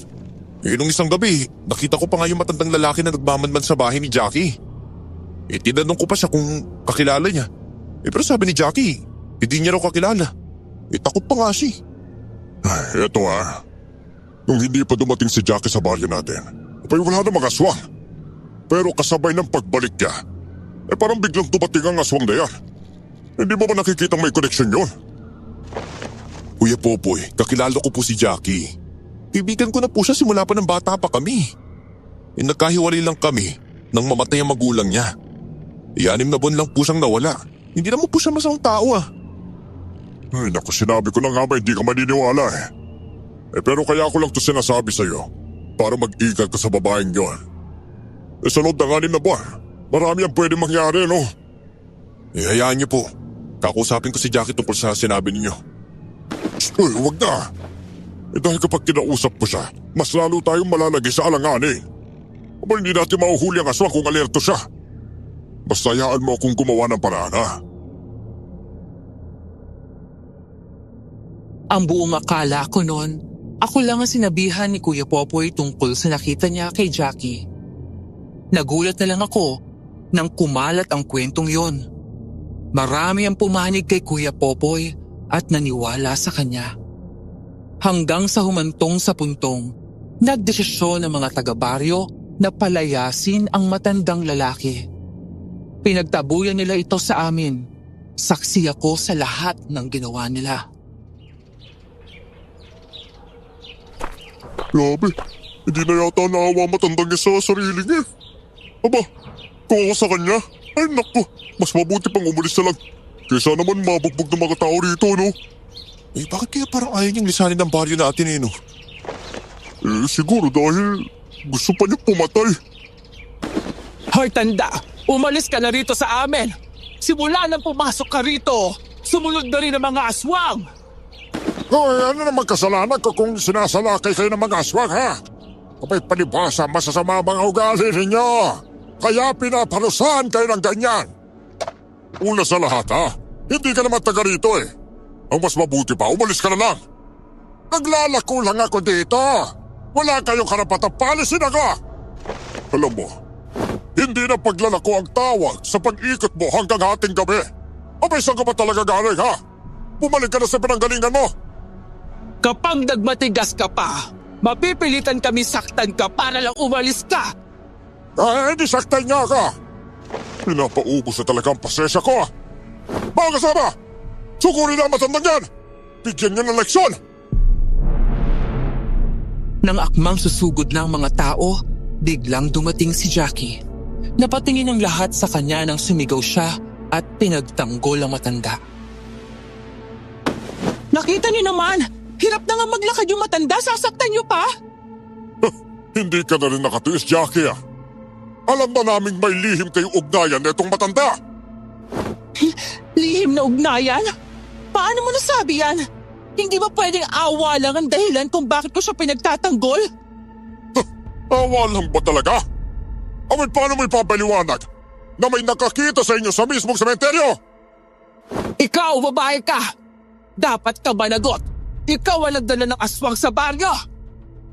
Nung isang gabi, nakita ko pa nga yung matandang lalaki na nagmamanman sa bahay ni Jackie. Tinanong ko pa siya kung kakilala niya. Pero sabi ni Jackie, hindi niya raw kakilala. Takot pa nga siya. Ay, eto ah. Nung hindi pa dumating si Jackie sa baryo natin, wala na mga aswang. Pero kasabay ng pagbalik niya, parang biglang dumating ang aswang na yan. Hindi mo ba nakikita may connection yun? Kuya Popoy, kakilala ko po si Jackie. Kaibigan ko na po siya simula pa ng bata pa kami. Nagkahiwalay lang kami nang mamatay ang magulang niya. 6 na buwan lang po siyang nawala. Hindi naman po siya masamang tao ah. Ay naku, sinabi ko na nga ba hindi ka maniniwala eh. Pero kaya ko lang to sinasabi sa'yo para mag-ingat ka sa babaeng yon. Sa loob ng 6 na buwan, marami ang pwede mangyari, no? Hayaan niyo po. Kakausapin ko si Jackie tungkol sa sinabi ninyo. Uy, huwag na. Dahil kapag kinausap ko siya, mas lalo tayong malalagay sa alanganin. Aba, hindi natin mahuhuli ang aswang kung alerto siya. Basta hayaan mo akong gumawa ng paraan, ha? Ang buong akala ko noon, ako lang ang sinabihan ni Kuya Popoy tungkol sa nakita niya kay Jackie. Nagulat na lang ako nang kumalat ang kwentong yon. Marami ang pumanig kay Kuya Popoy at naniwala sa kanya. Hanggang sa humantong sa puntong, nagdesisyon ng mga taga-baryo na palayasin ang matandang lalaki. Pinagtabuyan nila ito sa amin. Saksi ako sa lahat ng ginawa nila. Grabe, hindi na yata naawa matandang niya sa sarili niya. Aba, kung ako sa kanya, ay naku, mas mabuti pang umalis na lang. Kaysa naman mabugbog ng mga tao rito, no? Eh bakit kaya parang ayaw niyang lisanin ng baryo natin eh no? Siguro dahil gusto pa niya pumatay. Hoy tanda, umalis ka na rito sa amin. Simula nang pumasok ka rito, sumunod na rin ang mga aswang. Hoy, ano naman kasalanan ko kung sinasalakay kayo ng mga aswang, ha? Kapag palibhasa, masasama ang mga ugali ninyo. Kaya pinaparusahan kayo ng ganyan. Una sa lahat, ha? Hindi ka naman taga rito eh. Ang mas mabuti pa, umalis ka na lang. Naglalako lang ako dito. Wala kayong karapatang palisin ako. Alam mo, hindi na paglalako ang tawag sa pag-ikot mo hanggang hating gabi. Abay, saan ka ba talaga galing, ha? Bumalik ka na sa pinanggalingan mo. Kapag nagmatigas ka pa, mapipilitan kami saktan ka para lang umalis ka. Ay, hindi saktan niya ako. Pinapaubos na talaga ang pasensya ko, ha? Mga kasama, sukurin na ang matandang yan. Bigyan niya ng leksyon. Nang akmang susugod na ang mga tao, biglang dumating si Jackie. Napatingin ang lahat sa kanya nang sumigaw siya at pinagtanggol ang matanda. Nakita niyo naman, hirap na nga maglakad yung matanda, sasaktan niyo pa? Hindi ka na rin nakatiis, Jackie, ha? Alam na naming may lihim kayong ugnayan na itong matanda. Lihim na ugnayan? Paano mo nasabi yan? Hindi ba pwedeng awa lang ang dahilan kung bakit ko siya pinagtatanggol? Awa lang ba talaga? Abay, paano mo ipapaliwanag na may nakakita sa inyo sa mismong sementeryo? Ikaw, babae ka! Dapat ka managot! Ikaw ang nagdala ng aswang sa baryo!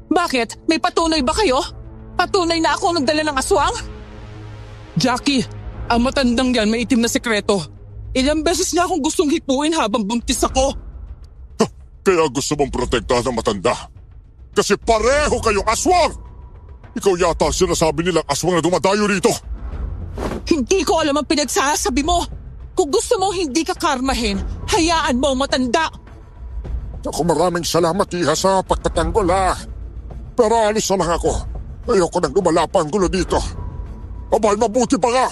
Bakit? May patunay ba kayo? Patunay na ako ang nagdala ng aswang? Jackie, ang matandang yan may itim na sekreto. Ilang beses niya akong gustong hipuin habang buntis ako. Kaya gusto mong protektahan ng matanda. Kasi pareho kayong aswang! Ikaw yata ang sinasabi nilang aswang na dumadayo rito. Hindi ko alam ang pinagsasabi mo. Kung gusto mong hindi ka karmahin, hayaan mo ang matanda. Ako maraming salamat, iha, sa pagtatanggol, ha? Pero alis na lang ako. Ayoko nang lumala pa ang gulo dito. Abay, mabuti pa nga.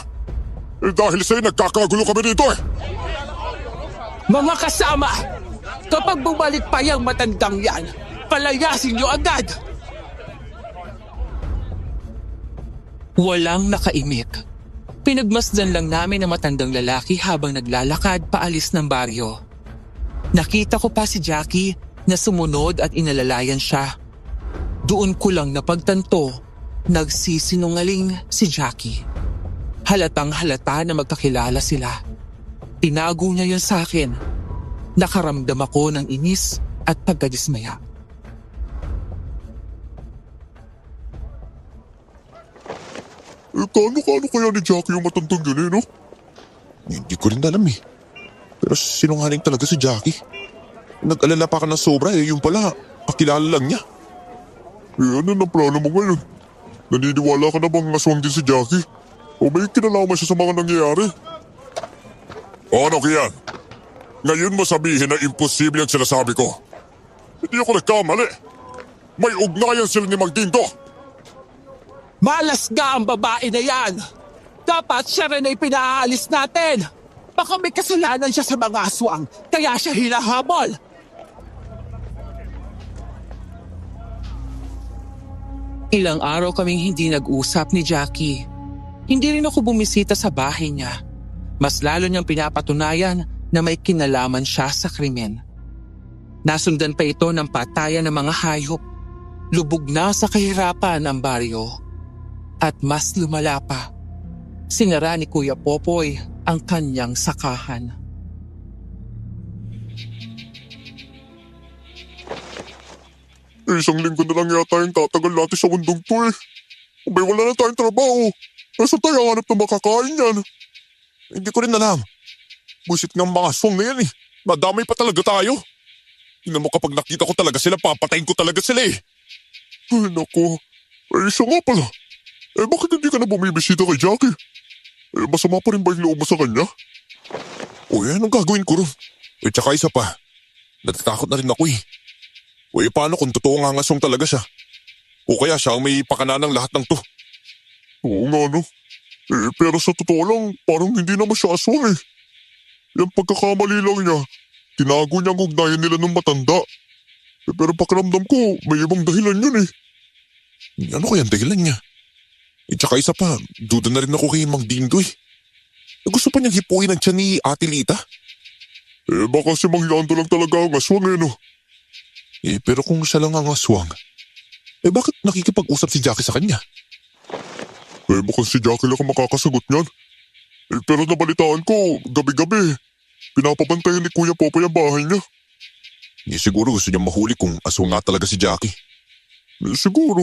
Dahil sa'yo nagkakagulo kami dito eh. Mga kasama, kapag bumalik pa yung matandang yan, palayasin niyo agad. Walang nakaimik. Pinagmasdan lang namin ang matandang lalaki habang naglalakad paalis ng baryo. Nakita ko pa si Jackie na sumunod at inalalayan siya. Doon ko lang napagtanto, nagsisinungaling si Jackie. Halatang halata na magkakilala sila. Tinago niya yun sa akin. Nakaramdam ako ng inis at pagkadismaya. Kano kaya ni Jackie yung matandang yun eh, no? Hindi ko rin alam eh. Pero sinungaling talaga si Jackie. Nag-alala pa ka ng sobra eh, yung pala, kakilala lang niya. Ano ang plano mo ngayon? Naniniwala ka na bang aswang din si Jackie? O may kinalaman siya sa mga nangyayari? O ano Kian? Ngayon mo sabihin na imposible ang sinasabi ko. Hindi ako nagkamali. May ugnayan sila ni Magdindo. Malas ka ang babae na yan. Dapat siya rin ay pinaalis natin. Baka may kasalanan siya sa mga aswang, kaya siya hinahabol. Ilang araw kaming hindi nag-usap ni Jackie. Hindi rin ako bumisita sa bahay niya. Mas lalo niyang pinapatunayan na may kinalaman siya sa krimen. Nasundan pa ito ng patayan ng mga hayop. Lubog na sa kahirapan ang baryo. At mas lumala pa, sinara ni Kuya Popoy ang kanyang sakahan. Isang linggo na lang yata yung tatagal natin sa mundong to eh. Abay, wala na tayong trabaho. Nasa tayo hanap na makakain yan? Hindi ko rin alam. Busit ng mga aswang na yan eh. Madamay pa talaga tayo. Tingnan mo, kapag nakita ko talaga sila, papatayin ko talaga sila eh. Ay naku, isa nga pala. Bakit hindi ka na bumibisita kay Jackie? Masama pa rin ba yung loob mo sa kanya? Uy, anong gagawin ko ron? Tsaka isa pa, natatakot na rin ako eh. Uy, paano kung totoo nga ngasong talaga siya? O kaya siya ang may pakana ng lahat ng to. Oo nga no. Pero sa totoo lang, parang hindi naman siya aswang eh. Yung pagkakamali lang niya, tinago niya ang ugnayan nila ng matanda. Pero pakiramdam ko, may ibang dahilan yun eh. Ano kaya ang dahilan niya? Tsaka isa pa, duda na rin ako kay Mang Dindo eh. Gusto pa niyang hipuin ang tiyan ni Ate Lita? Baka si Mang Lando lang talaga ang aswang eh no. Pero kung siya lang ang aswang, bakit nakikipag-usap si Jackie sa kanya? Mukhang si Jackie lang ang makakasagot niyan. Pero nabalitaan ko, gabi-gabi, pinapabantayan ni Kuya Popoy ang bahay niya. Siguro gusto niya mahuli kung aswang nga talaga si Jackie. Siguro.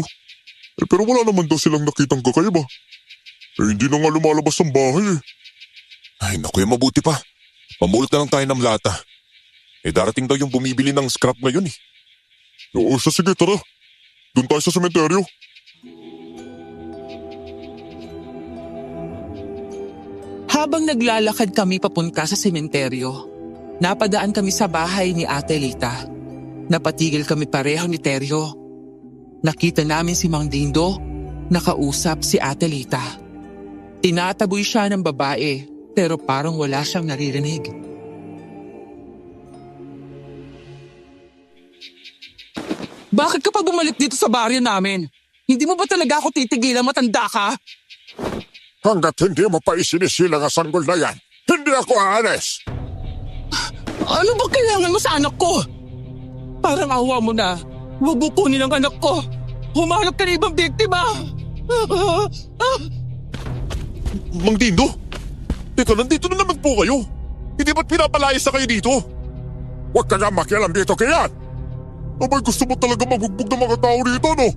Pero wala naman daw silang nakitang kakaiba. Hindi na nga lumalabas ang bahay eh. Ay naku, mabuti pa. Pamulot na lang tayo ng lata. Darating daw yung bumibili ng scrap ngayon eh. Oo, sige tara. Doon tayo sa sementeryo. Habang naglalakad kami papunta sa sementeryo, napadaan kami sa bahay ni Ate Lita. Napatigil kami pareho ni Teryo. Nakita namin si Mang Dindo, nakausap si Ate Lita. Tinataboy siya ng babae, pero parang wala siyang naririnig. Bakit ka pa bumalik dito sa baryo namin? Hindi mo ba talaga ako titigilan, matanda ka? Hanggat hindi mo pa isinisilang ang sanggol na yan, hindi ako aalis! Ano ba kailangan mo sa anak ko? Parang awa mo na. Huwag mo kunin ang anak ko. Humanap ka na ibang biktima. Mang Dindo? Teka, nandito na naman po kayo. Hindi ba't pinapalayas na kayo dito? Huwag ka nga makialam dito, Kian! Abay, gusto mo talaga magbugbog ng mga tao rito, no?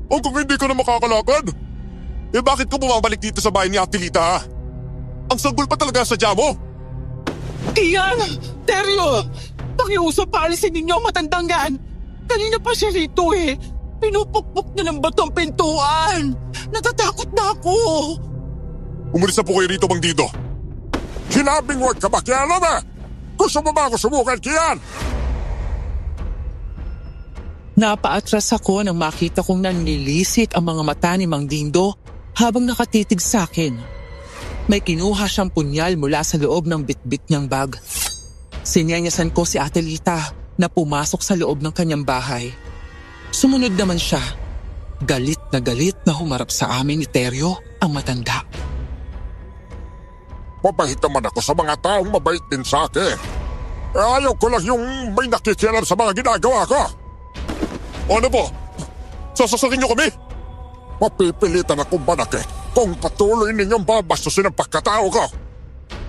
Hanggang hindi ka na makakalakad. Bakit ka bumabalik dito sa bahay ni Ate Lita, ha? Ang sanggol pa talaga sa mo? Kian! Teryo! Pakiusap paalisin ninyo ang matandang yan. Kanina pa siya rito eh. Pinupukpok na ng batong pintuan. Natatakot na ako. Umalis na po kayo rito, Mang Dindo. Sinabing huwag ka makialam eh! Gusto mo ba ako subukan, Kian? Napaatras ako nang makita kong nanlilisik ang mga mata ni Mang Dindo habang nakatitig sa akin. May kinuha siyang punyal mula sa loob ng bitbit niyang bag. Sinyanyasan ko si Ate Lita na pumasok sa loob ng kanyang bahay. Sumunod naman siya. Galit na humarap sa amin ni Teryo ang matanda. Mabait naman ako sa mga taong mabait din sa akin. Ayaw ko lang yung may nakikialam sa mga ginagawa ko. Ano po? Sasasakin niyo kami? Mapipilitan akong manakit kung patuloy ninyong babastusin ang pagkatao ko.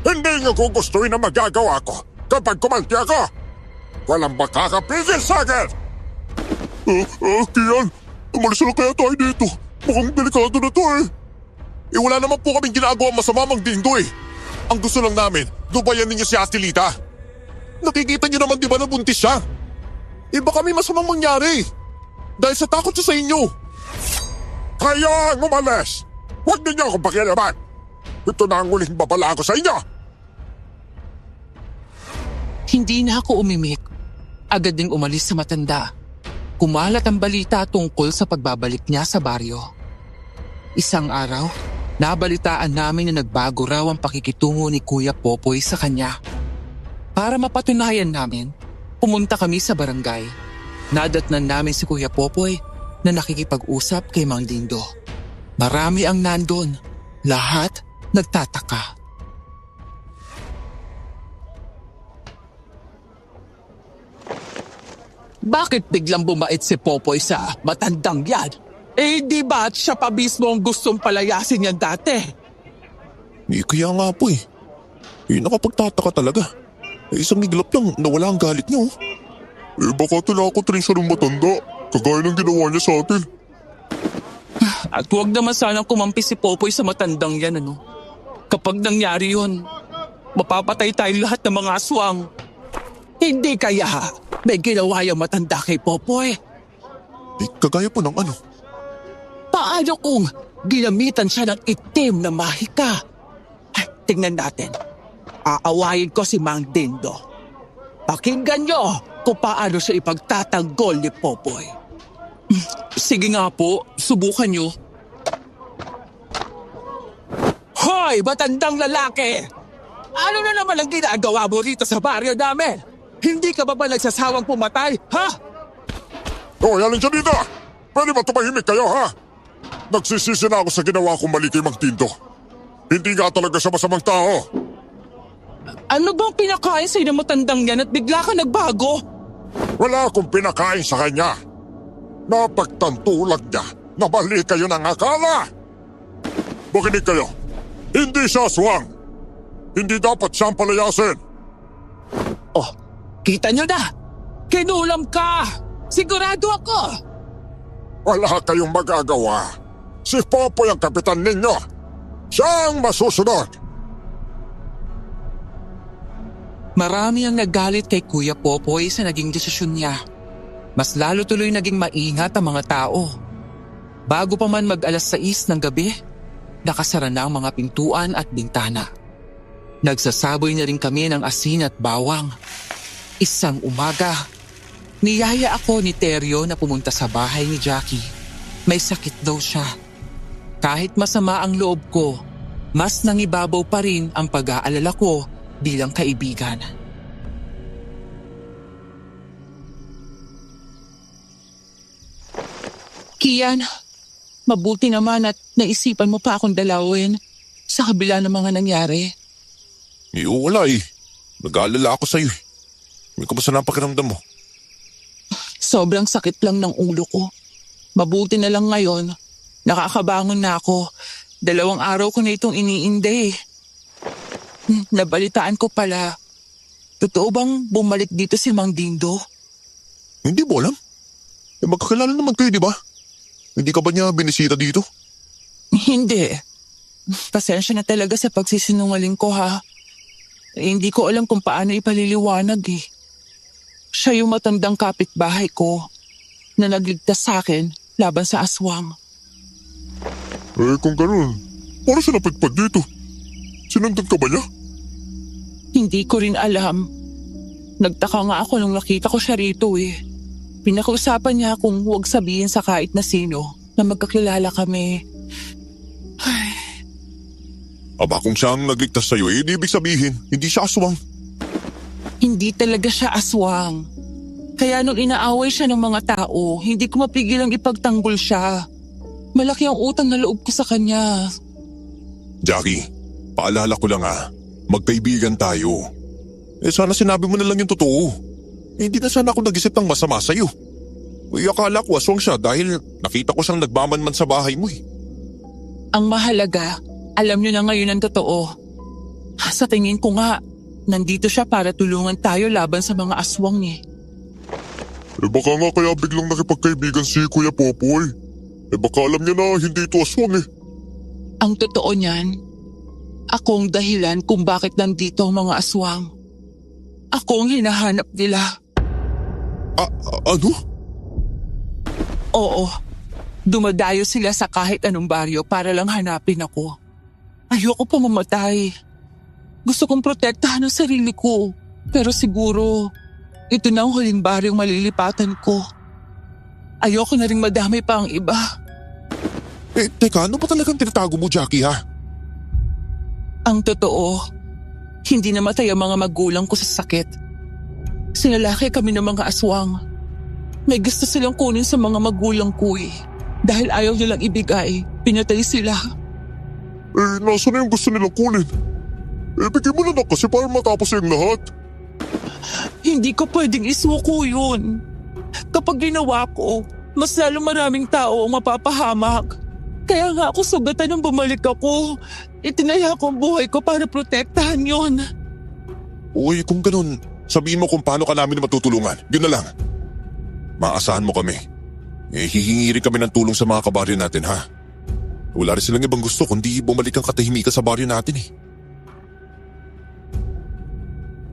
Hindi niyo gugustuhin ang magagawa ko kapag kumanti ako. Walang makakapigil sa akin! Kian, umalis na kaya tayo dito. Mukhang delikado na to eh. Wala naman po kaming ginagawa masama, Mang Dindo eh. Ang gusto lang namin, dubayan ninyo si Ate Lita. Nakikita niyo naman di ba na buntis siya? Baka may masamang mangyari. Dahil sa takot siya sa inyo. Kayo ang umalis! Huwag ninyo akong pakialaman! Ito na ang uling babala ko sa inyo! Hindi na ako umimik. Agad ding umalis sa matanda. Kumalat ang balita tungkol sa pagbabalik niya sa baryo. Isang araw, nabalitaan namin na nagbago raw ang pakikitungo ni Kuya Popoy sa kanya. Para mapatunayan namin, pumunta kami sa barangay. Nadatnan namin si Kuya Popoy na nakikipag-usap kay Mang Dindo. Marami ang nandun. Lahat nagtataka. Bakit biglang bumait si Popoy sa matandang yan? Di ba't siya pa mismo ang gustong palayasin yan dati? Kaya nga po eh. Nakapagtataka talaga. Isang iglap lang nawala ang galit niyo. Baka tinakot rin siya ng matanda, kagaya ng ginawa niya sa atin. At huwag naman sanang kumampi si Popoy sa matandang yan, ano? Kapag nangyari yun, mapapatay tayo lahat ng mga aswang. Hindi kaya may ginawa yung matanda kay Popoy. Kagaya po ng ano? Paano kung ginamitan siya ng itim na mahika? Tingnan natin. Aawayin ko si Mang Dindo. Pakinggan nyo kung paano siya ipagtatanggol ni Popoy. Sige nga po, subukan nyo. Hoy, matandang lalaki! Ano na naman ang ginagawa mo rito sa baryo namin? Hindi ka ba nagsasawang pumatay, ha? Hoy, alin dyan dito? Pwede ba tumahimik kayo, ha? Nagsisisi na ako sa ginawa kong mali kay Mang Tinto. Hindi nga talaga siya masamang tao. Ano bang pinakain sa'yo ng matandang yan at bigla ka nagbago? Wala akong pinakain sa kanya. Napagtantulag niya na mali kayo ng akala. Makinig kayo. Hindi siya aswang. Hindi dapat siyang palayasin. Oh, kita nyo na! Kinulam ka! Sigurado ako! Wala kayong magagawa. Si Popoy ang kapitan ninyo. Siya ang masusunod. Marami ang nagalit kay Kuya Popoy sa naging desisyon niya. Mas lalo tuloy naging maingat ang mga tao. Bago pa man mag-alas 6 ng gabi, nakasara na ang mga pintuan at bintana. Nagsasaboy na rin kami ng asin at bawang. Isang umaga, niyaya ako ni Teryo na pumunta sa bahay ni Jackie. May sakit daw siya. Kahit masama ang loob ko, mas nangibabaw pa rin ang pag-aalala ko bilang kaibigan. Kian, mabuti naman at naisipan mo pa akong dalawin sa kabila ng mga nangyari. Wala eh. Nag-aalala ako sa'yo. May kumusta na ang pakiramdam mo? Sobrang sakit lang ng ulo ko. Mabuti na lang ngayon. Nakakabangon na ako. 2 araw ko na itong iniinde. Nabalitaan ko pala. Totoo bang bumalik dito si Mang Dindo? Hindi mo alam. Magkakilala naman kayo, di ba? Hindi ka ba niya binisita dito? Hindi. Pasensya na talaga sa pagsisinungaling ko, ha. Hindi ko alam kung paano ipaliliwanag eh. Siya yung matandang kapitbahay ko na nagligtas sa akin laban sa aswang. Kung ganun, paano siya napagpag dito? Sinundan ka ba niya? Hindi ko rin alam. Nagtaka nga ako nung nakita ko siya rito eh. Pinakausapan niya kung huwag sabihin sa kahit na sino na magkakilala kami. Ay. Aba kung siyang nagligtas sa'yo di ibig sabihin, hindi siya aswang. Hindi talaga siya aswang. Kaya nung inaaway siya ng mga tao, hindi ko mapigilang ipagtanggol siya. Malaki ang utang na loob ko sa kanya. Jackie, paalala ko lang magkaibigan tayo. Sana sinabi mo na lang yung totoo. Hindi na sana ako nag-isip ng masama sa'yo. Akala ko aswang siya dahil nakita ko siyang nagmamanman sa bahay mo eh. Ang mahalaga, alam niyo na ngayon ang totoo. Sa tingin ko nga, nandito siya para tulungan tayo laban sa mga aswang eh. Baka nga kaya biglang nakipagkaibigan si Kuya Popoy. Baka alam niya na hindi ito aswang eh. Ang totoo niyan, ako ang dahilan kung bakit nandito ang mga aswang. Ako ang hinahanap nila. Ano? Oo, dumadayo sila sa kahit anong baryo para lang hanapin ako. Ayoko pa mamatay. Gusto kong protektahan ang sarili ko. Pero siguro, ito na ang huling baryong malilipatan ko. Ayoko na rin madamay pa ang iba. Teka, ano ba talagang tinatago mo, Jackie ha? Ang totoo, hindi namatay ang mga magulang ko sa sakit. Sinalaki kami ng mga aswang. May gusto silang kunin sa mga magulang ko eh. Dahil ayaw nilang ibigay, pinatay sila. Nasa na yung gusto nilang kunin? Bigyan mo na lang kasi para matapos yung lahat. Hindi ko pwedeng isuko yun. Kapag ginawa ko, mas lalo maraming tao ang mapapahamak. Kaya nga ako sugatan nung bumalik ako. Itinaya ko ang buhay ko para protektahan yon. Uy, kung ganun, sabihin mo kung paano ka namin matutulungan. Yun na lang. Maasahan mo kami. Hihingi rin kami ng tulong sa mga kabaryo natin ha. Wala rin silang ibang gusto kundi bumalik ang katahimikan sa baryo natin eh.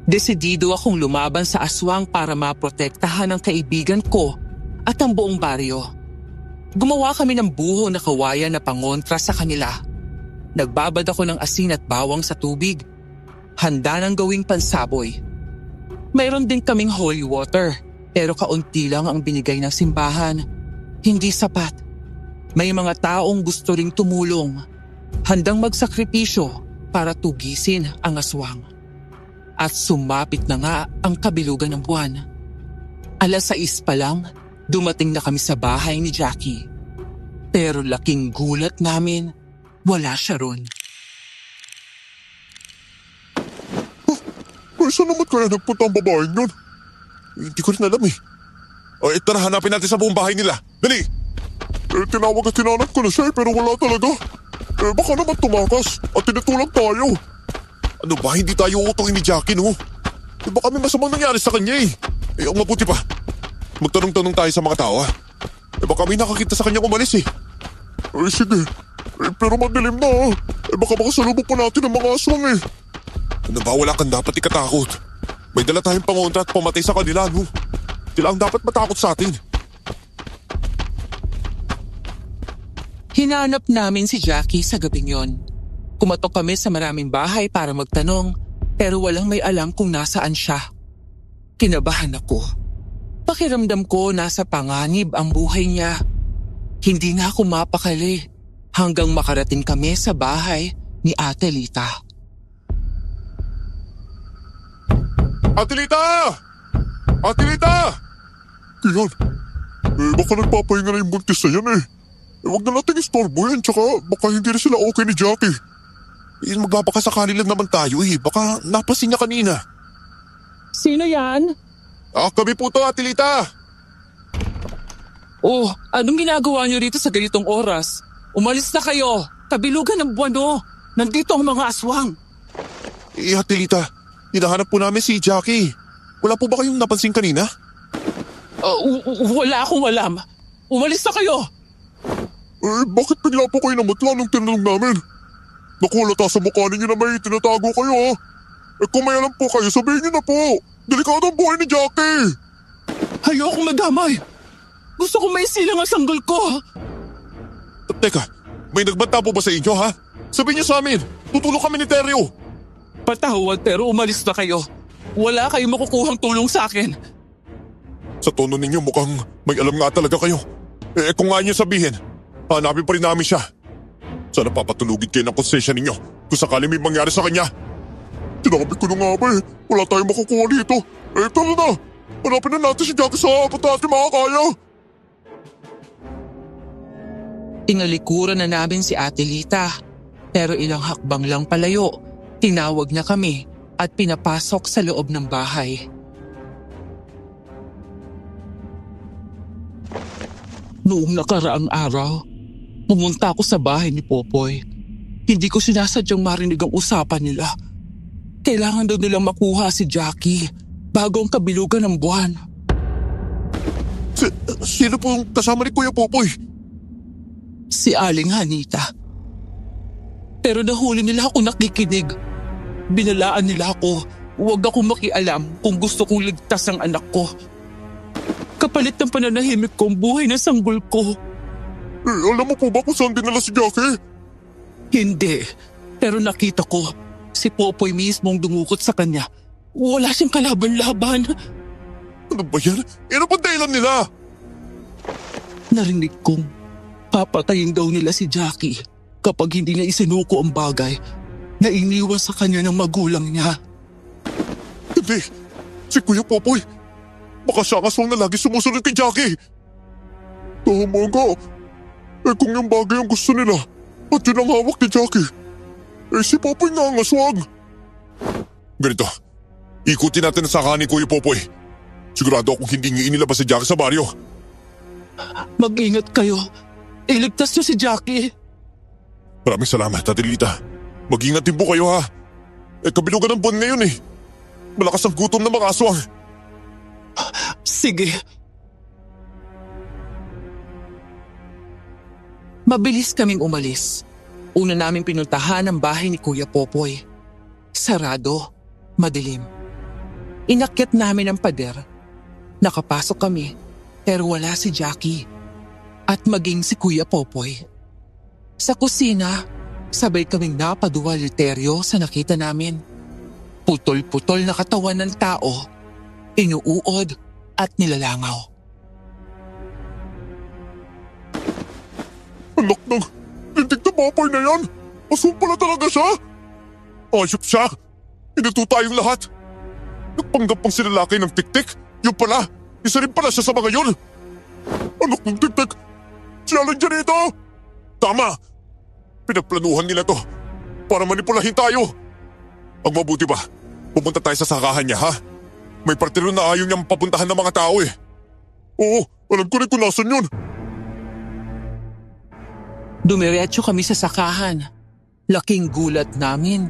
Desidido akong lumaban sa aswang para maprotektahan ang kaibigan ko at ang buong baryo. Gumawa kami ng buho na kawayan na pangontra sa kanila. Nagbabad ako ng asin at bawang sa tubig. Handa ng gawing pansaboy. Mayroon din kaming holy water, pero kaunti lang ang binigay ng simbahan. Hindi sapat. May mga taong gusto ring tumulong, handang magsakripisyo para tugisin ang aswang. At sumapit na nga ang kabilugan ng buwan. 6:00 pa lang, dumating na kami sa bahay ni Jackie. Pero laking gulat namin, wala siya ron. Ay, saan naman kaya nagpunta ang babaeng yun? Hindi ko rin alam eh. Ay, tara, hanapin natin sa buong bahay nila. Dali! Tinawag at tinanap ko na siya pero wala talaga. Baka naman tumakas at tinutulak tayo. Ano ba, hindi tayo uutuin ni Jackie, no? Baka may masamang nangyari sa kanya eh. Ang mabuti pa. Magtanong-tanong tayo sa mga tao, ha? Baka may nakakita sa kanya umalis eh. Sige. Pero madilim na. Baka makasalubog pa natin ang mga aswang eh. Ano ba, wala kang dapat ikatakot. May dala tayong pangontra at pamatay sa kanila, no? Sila ang dapat matakot sa atin. Hinanap namin si Jackie sa gabing yon. Kumatok kami sa maraming bahay para magtanong, pero walang may alam kung nasaan siya. Kinabahan ako. Pakiramdam ko nasa panganib ang buhay niya. Hindi na ako mapakali hanggang makarating kami sa bahay ni Ate Lita. Ate Lita! Ate Lita! Kian, baka nagpapahinga na yung buntis na yan eh. Huwag na natin istorbo yan, tsaka baka hindi na sila okay ni Jackie. Magbabakasakali lang naman tayo eh. Baka napasin niya kanina. Sino yan? Kami po to, Ate Lita. Oh, anong ginagawa niyo rito sa ganitong oras? Umalis na kayo. Kabilugan ng buwan, oh. Nandito ang mga aswang. Ate Lita, hinahanap po namin si Jackie. Wala po ba kayong napansin kanina? Wala akong alam. Umalis na kayo. Bakit bigla po kayo namutla nung tinanong namin? Nakulata sa mukha ninyo na may tinatago kayo ha. Kung may alam po kayo, sabihin niyo na po. Delikado ang buhay ni Jackie. Ayokong madamay. Gusto ko may silang ang sanggol ko. Teka, may nagbanta po ba sa inyo ha? Sabihin niyo sa amin, tutulong kami ni Teryo. Patawad pero umalis na kayo. Wala kayong makukuhang tulong sa akin. Sa tono ninyo mukhang may alam nga talaga kayo. Kung nga niyo sabihin, hanapin pa rin namin siya. Sana papatulugin kayo ng konsensya ninyo kung sakali may mangyari sa kanya. Sinabi ko na nga ba eh, wala tayong makukuha dito. Tara na, hanapin na natin si Jackie sa apat natin makakaya. Tinalikuran na namin si Ate Lita. Pero ilang hakbang lang palayo, tinawag niya kami at pinapasok sa loob ng bahay. Noong nakaraang araw, pumunta ako sa bahay ni Popoy. Hindi ko sinasadyang marinig ang usapan nila. Kailangan daw nilang makuha si Jackie bago ang kabilugan ng buwan. Sino pong kasama ni Kuya Popoy? Si Aling Hanita. Pero nahuli nila ako nakikinig. Binalaan nila ako, huwag akong makialam kung gusto kong ligtas ang anak ko. Kapalit ng pananahimik ko ang buhay ng sanggol ko. Alam mo po ba kung saan dinala si Jackie? Hindi, pero nakita ko, si Popoy mismong dumukot sa kanya. Wala siyang kalaban-laban. Ano ba yan? Ano pa dahilan nila? Narinig kong papatayin daw nila si Jackie kapag hindi niya isinuko ang bagay na iniwan sa kanya ng magulang niya. Hindi, si Kuya Popoy. Baka siya ang aswang na lagi sumusunod kay Jackie. Tama nga. Kung yung bagay ang gusto nila at yun ang hawak ni Jackie, si Popoy nga ang aswang. Ganito, ikutin natin ang saka ni Kuya Popoy. Sigurado akong hindi niyo inilabas si Jackie sa baryo. Mag-ingat kayo. Iligtas niyo si Jackie. Maraming salamat, Ate Lita. Mag-ingat din po kayo ha. Kabilugan ng buwan ngayon eh. Malakas ang gutom ng mga aswang. Sige. Mabilis kaming umalis. Una namin pinuntahan ang bahay ni Kuya Popoy. Sarado, madilim. Inakyat namin ang pader. Nakapasok kami, pero wala si Jackie. At maging si Kuya Popoy. Sa kusina, sabay kaming napadualiteryo sa nakita namin. Putol-putol na katawan ng tao, inuuod at nilalangaw. Anak ng lintik na Popoy na yan! Aswang pala talaga siya! Ayop siya! Inuto tayong lahat! Nagpanggap pang sinalakay ng tiktik! Yung pala! Isa rin pala siya sa mga yun! Anak ng tiktik! Siya lang dyan ito! Tama! Pinagplanuhan nila to para manipulahin tayo! Ang mabuti ba, pupunta tayo sa sakahan niya ha? May parte rin na ayaw niyang papuntahan ng mga tao eh. Oo, alam ko rin kung nasan yun. Dumiretso kami sa sakahan. Laking gulat namin.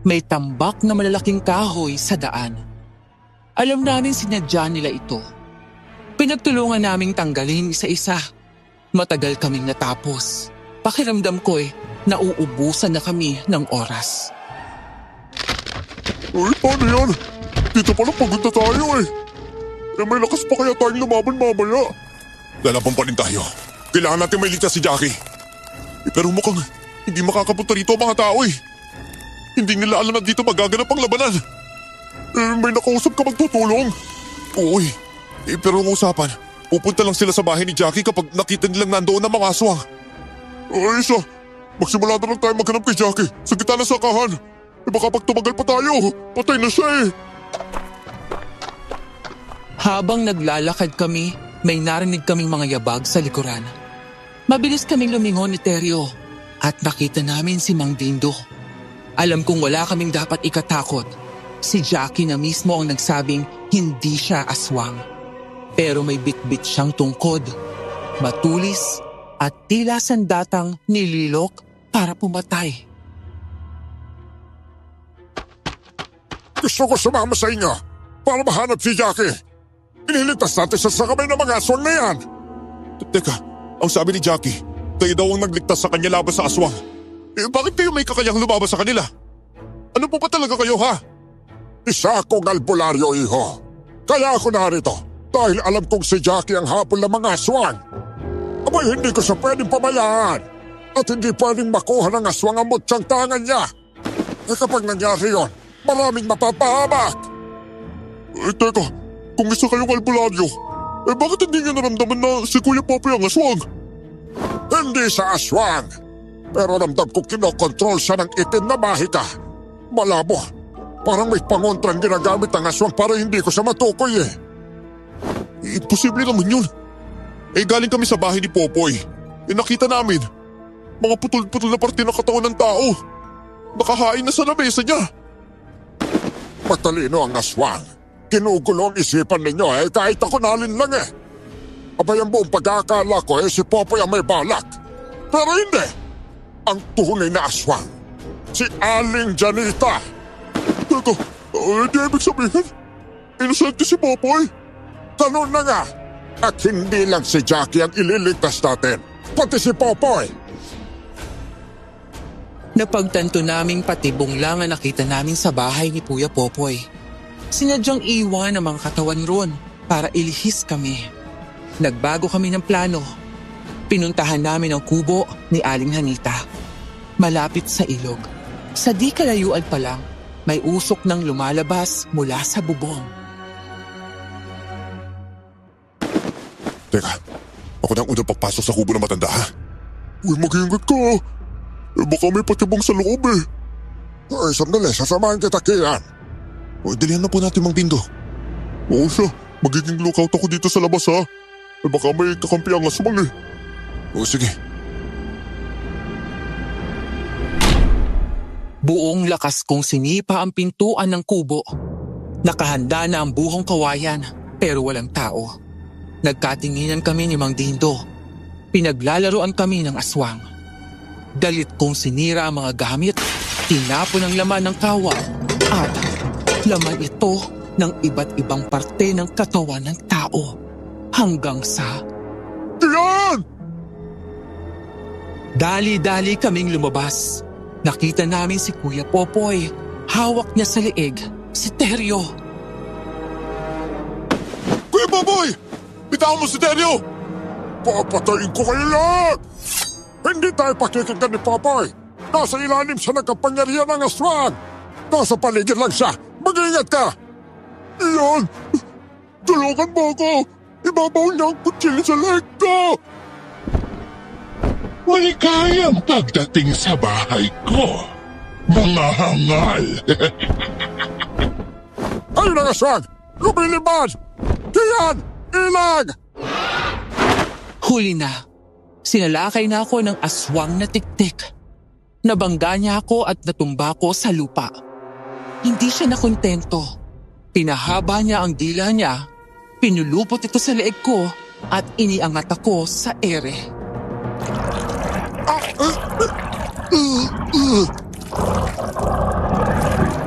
May tambak na malalaking kahoy sa daan. Alam namin sinadya nila ito. Pinagtulungan naming tanggalin isa-isa. Matagal kaming natapos. Pakiramdam ko nauubusan na kami ng oras. Ay, paano yan? Dito pala pagod na tayo eh. May lakas pa kaya tayong lumaban mamaya. Lalaban pa rin tayo. Kailangan natin may ligtas si Jackie. Pero mukhang hindi makakapunta rito ang mga tao eh. Hindi nila alam na dito magaganap ang labanan. May nakausap ka magtutulong. Oo pero ang usapan, pupunta lang sila sa bahay ni Jackie kapag nakita nilang nandoon ang mga aswang. Ay isa, magsimula na lang tayo maghanap kay Jackie sa gitna ng sakahan. Baka pag tumagal pa tayo, patay na siya eh. Habang naglalakad kami, may narinig kaming mga yabag sa likuran. Mabilis kaming lumingon ni Teryo at nakita namin si Mang Dindo. Alam kong wala kaming dapat ikatakot. Si Jackie na mismo ang nagsabing hindi siya aswang. Pero may bitbit siyang tungkod, matulis at tila sandatang nililok para pumatay. Gusto ko sumama sa inyo para mahanap si Jackie. Iniligtas natin siya sa kamay ng mga aswang na yan. Teka, ang sabi ni Jackie, kayo daw ang nagligtas sa kanya laban sa aswang. Bakit kayo may kakayang lumabas sa kanila? Ano po ba talaga kayo ha? Isa akong albularyo, iho. Kaya ako narito dahil alam kong si Jackie ang habol ng mga aswang. Abay, hindi ko siya pwedeng pabayaan at hindi pwedeng makuha ng aswang ang mutyang tangan niya. Kapag nangyari yon, maraming mapapahamak. Teka, kung isa kayong albularyo, bakit hindi niyo naramdaman na si Kuya Popoy ang aswang? Hindi sa aswang, pero ramdam ko kinokontrol siya ng itim na mahika. Malabo, parang may pangontrang ginagamit ang aswang para hindi ko siya matukoy eh. Imposible naman yun. Galing kami sa bahay ni Popoy. Nakita namin, mga putol-putol na parte ng katawan ng tao. Nakahain na sa lamesa niya. Matalino ang aswang. Kinugulo ang isipan ninyo kahit ako nalin lang eh. Abay ang buong pagkakala ko si Popoy ang may balak. Pero hindi. Ang tunay na aswang, si Aling Janita. Teka, di ibig sabihin, inosente si Popoy. Ganun na nga. At hindi lang si Jackie ang ililigtas natin, pati si Popoy. Napagtanto naming patibong lang ang nakita namin sa bahay ni Kuya Popoy. Sinadyang iwan ang mga katawan ron para ilihis kami. Nagbago kami ng plano. Pinuntahan namin ang kubo ni Aling Janita. Malapit sa ilog. Sa di kalayuan pa lang, may usok nang lumalabas mula sa bubong. Teka, ako na ang unang pagpasok sa kubo ng matanda ha? Uy, mag-ingat ka. Baka may patibong sa loob eh. Ay, sandali, sasamahan kita, Kian. Dalihan na po natin, Mang Dindo. Oo siya, magiging lookout ako dito sa labas ha. Baka may kakampi ang aswang eh. Oo, sige. Buong lakas kong sinipa ang pintuan ng kubo. Nakahanda na ang buhong kawayan pero walang tao. Nagkatinginan kami ni Mang Dindo. Pinaglalaroan kami ng aswang. Dalit kong sinira ang mga gamit, tinapon ang laman ng kawa at laman ito ng iba't ibang parte ng katawan ng tao hanggang sa... Kian! Dali-dali kaming lumabas. Nakita namin si Kuya Popoy. Hawak niya sa leeg si Teryo. Kuya Popoy! Bitawan mo si Teryo! Papatayin ko kayo lahat! Hindi tayo pakikinggan ni Popoy. Nasa ilalim siya ng kapangyarihan ng aswang. Nasa paligid lang siya. Mag-ingat ka! Iyan! Tulungan mo ako! Ibabaw niya ang kutsilyo sa leg ko! Maligayang pagdating sa bahay ko, mga hangal. Ay na aswang! Lumilipad! Diyan! Ilag! Huli na. Sinalakay na ako ng aswang na tiktik. Nabangga niya ako at natumba ko sa lupa. Hindi siya nakontento. Pinahaba niya ang dila niya, pinulupot ito sa leeg ko at iniangat ako sa ere.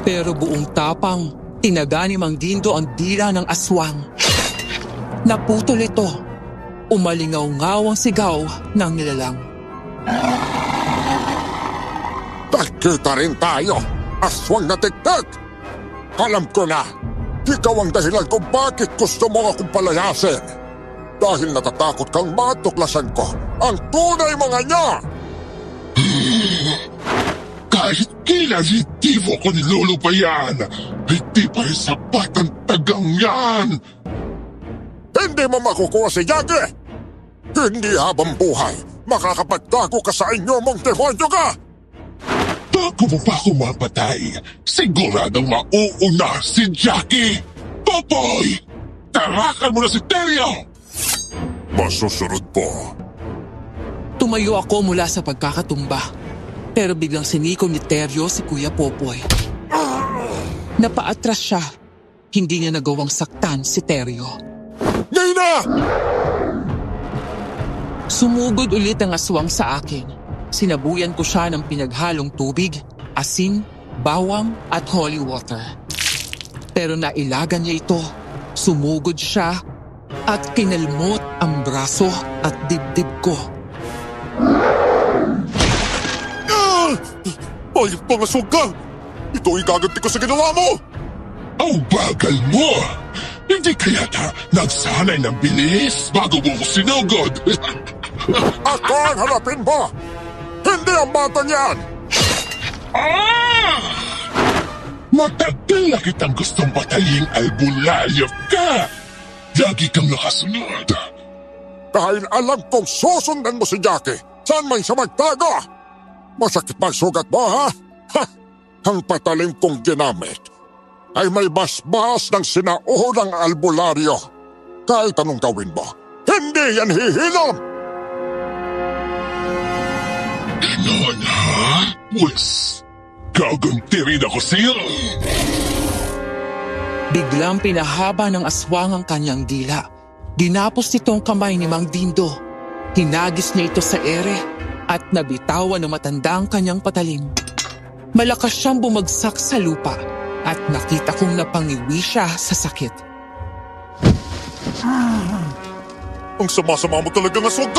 Pero buong tapang, tinaga ni Mang Dindo ang dila ng aswang. Naputol ito. Umalingaw-ngaw ang sigaw ng nilalang. Nagkita rin tayo, aswang na tiktik! Alam ko na, ikaw ang dahilan kung bakit gusto mo akong palayasin. Dahil natatakot kang matuklasan ko ang tunay mga niya! Kahit kailan hindi mo ko nilulubayan, hindi pa rin sapat ang tagang yan. Hindi mo makukuha si Yagi! Hindi habang buhay, makakapagtago ka sa inyo mong demonyo ka! Bago mo pa ako mapatay, siguradong mauuna si Jackie! Popoy! Tarakan mo na si Teryo! Masusunod po. Tumayo ako mula sa pagkakatumba. Pero biglang sinikom ni Teryo si Kuya Popoy. Napaatras siya. Hindi niya nagawang saktan si Teryo. Nina! Sumugod ulit ang aswang sa akin. Sinabuyan ko siya ng pinaghalong tubig, asin, bawang at holy water. Pero nailagan niya ito. Sumugod siya at kinalmot ang braso at dibdib ko. Ayop mga suga! Ito ay gaganti ko sa ginawa mo! Ang bagal mo! Hindi kaya nagsanay ng bilis bago mo ko sinugod? Ako ang hanapin mo! Hindi ang batang yan! Matagal na kitang gustong patayin, albularyo ka! Lagi kang nakasunod. Dahil alam kong susundan mo si Jackie, saan man siya magtago? Masakit ba ang sugat mo, ha? Ha! Ang patalim kong ginamit ay may basbas ng sinaunang albularyo. Kahit anong gawin mo, hindi yan hihilom! Ganon, ha? Pwes, gaganti rin ako sa'yo. Biglang pinahaba ng aswang ang kanyang dila. Ginapos nito ang kamay ni Mang Dindo. Hinagis niya ito sa ere at nabitawan ng matanda ang kanyang patalim. Malakas siyang bumagsak sa lupa at nakita kong napangiwi siya sa sakit. Ang sama-sama mo talagang aswang!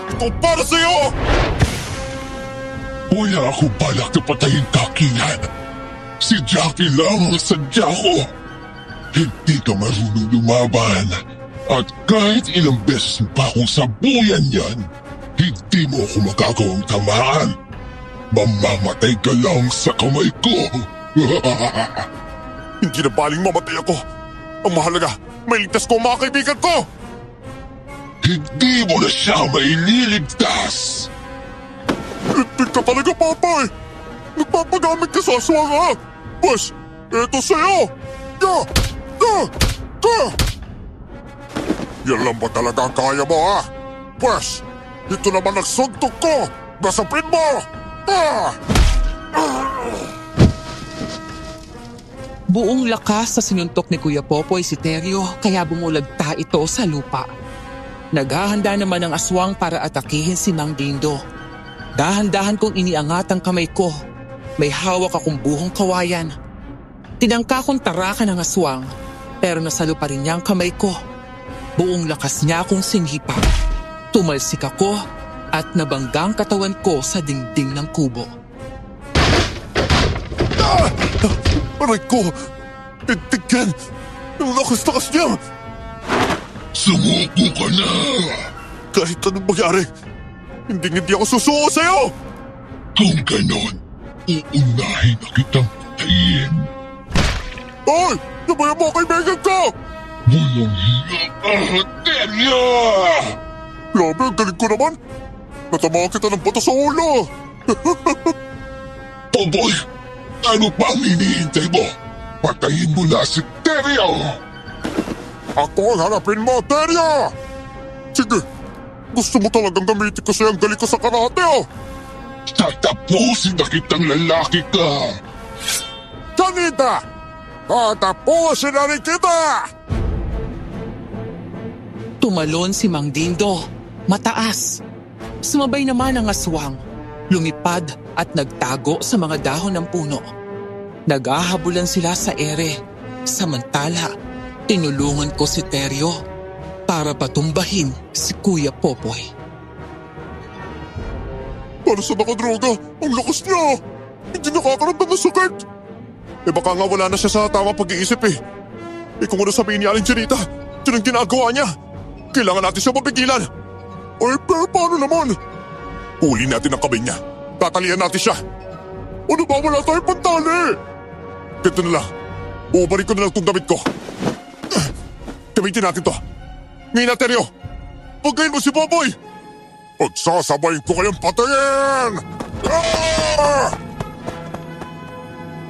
Ito para sa'yo! Wala ako balak na patayin kakilan. Si Jackie lang ang sadya ko. Hindi ka marunong lumaban. At kahit ilang beses pa akong sabuyan yan, hindi mo ako magagawang tamaan. Mamamatay ka lang sa kamay ko. Hindi na baling mamatay ako. Ang mahalaga, may ligtas ko ang mga kaibigan ko! Hindi mo na siya maililigtas. Ligtig ka talaga, Papay! Nagpapagamit ka sa aswang, ha? Pues, eto sa'yo! Ya! Ya! Ya! Yan lang ba talaga ang kaya mo, ha? Pues, ito naman ang suntok ko! Nasapin mo! Ah! Buong lakas sa sinuntok ni Kuya Popoy si Teryo kaya bumulagta ito sa lupa. Naghahanda naman ang aswang para atakihin si Mang Dindo. Dahan-dahan kong iniangat ang kamay ko. May hawak akong buhong kawayan. Tinangka kong tarakan ng aswang pero nasalo pa rin niya ang kamay ko. Buong lakas niya akong sinhipa. Tumalsik ako at nabanggang katawan ko sa dingding ng kubo. Aray ko! Tigtig yan! Ang lakas-lakas niya! Sumuko ka na! Kahit anong mangyari, hindi ako susuko sa'yo! Kung ganon, uunahin na kitang patayin. Hoy! Nabayan mo ang kaibigan ko! Walang hiya, Teryo! Grabe, ang galing ko naman! Natamaan kita ng bato sa ulo! Popoy, ano pa ang hinihintay mo? Patayin mo na si Teryo! Ako ang harapin mo, Teryo! Sige, gusto mo talagang gamitin ko sa'yo ang galing ko sa karate, oh! Tatapusin na kitang lalaki ka! Janita! Tatapusin na rin kita! Tumalon si Mang Dindo, mataas. Sumabay naman ang aswang, lumipad at nagtago sa mga dahon ng puno. Naghahabulan sila sa ere, samantala tinulungan ko si Teryo para patumbahin si Kuya Popoy. Para sa nakadroga, ang lakas niya! Hindi nakakaramdam ng sakit! Baka nga wala na siya sa tamang pag-iisip eh. Kung ano sabihin ni Aling Janita, yun ang ginagawa niya. Kailangan natin siya mapigilan. Pero paano naman? Huli natin ang kamay niya. Tatalian natin siya. Ano ba, wala tayong pantali? Ganito na lang. Uubarin ko na lang itong damit ko. Gamitin natin to. Ngayon na, Teryo. Pagkain mo si Popoy. Pagsasabayin ko kayong patayin! Ah!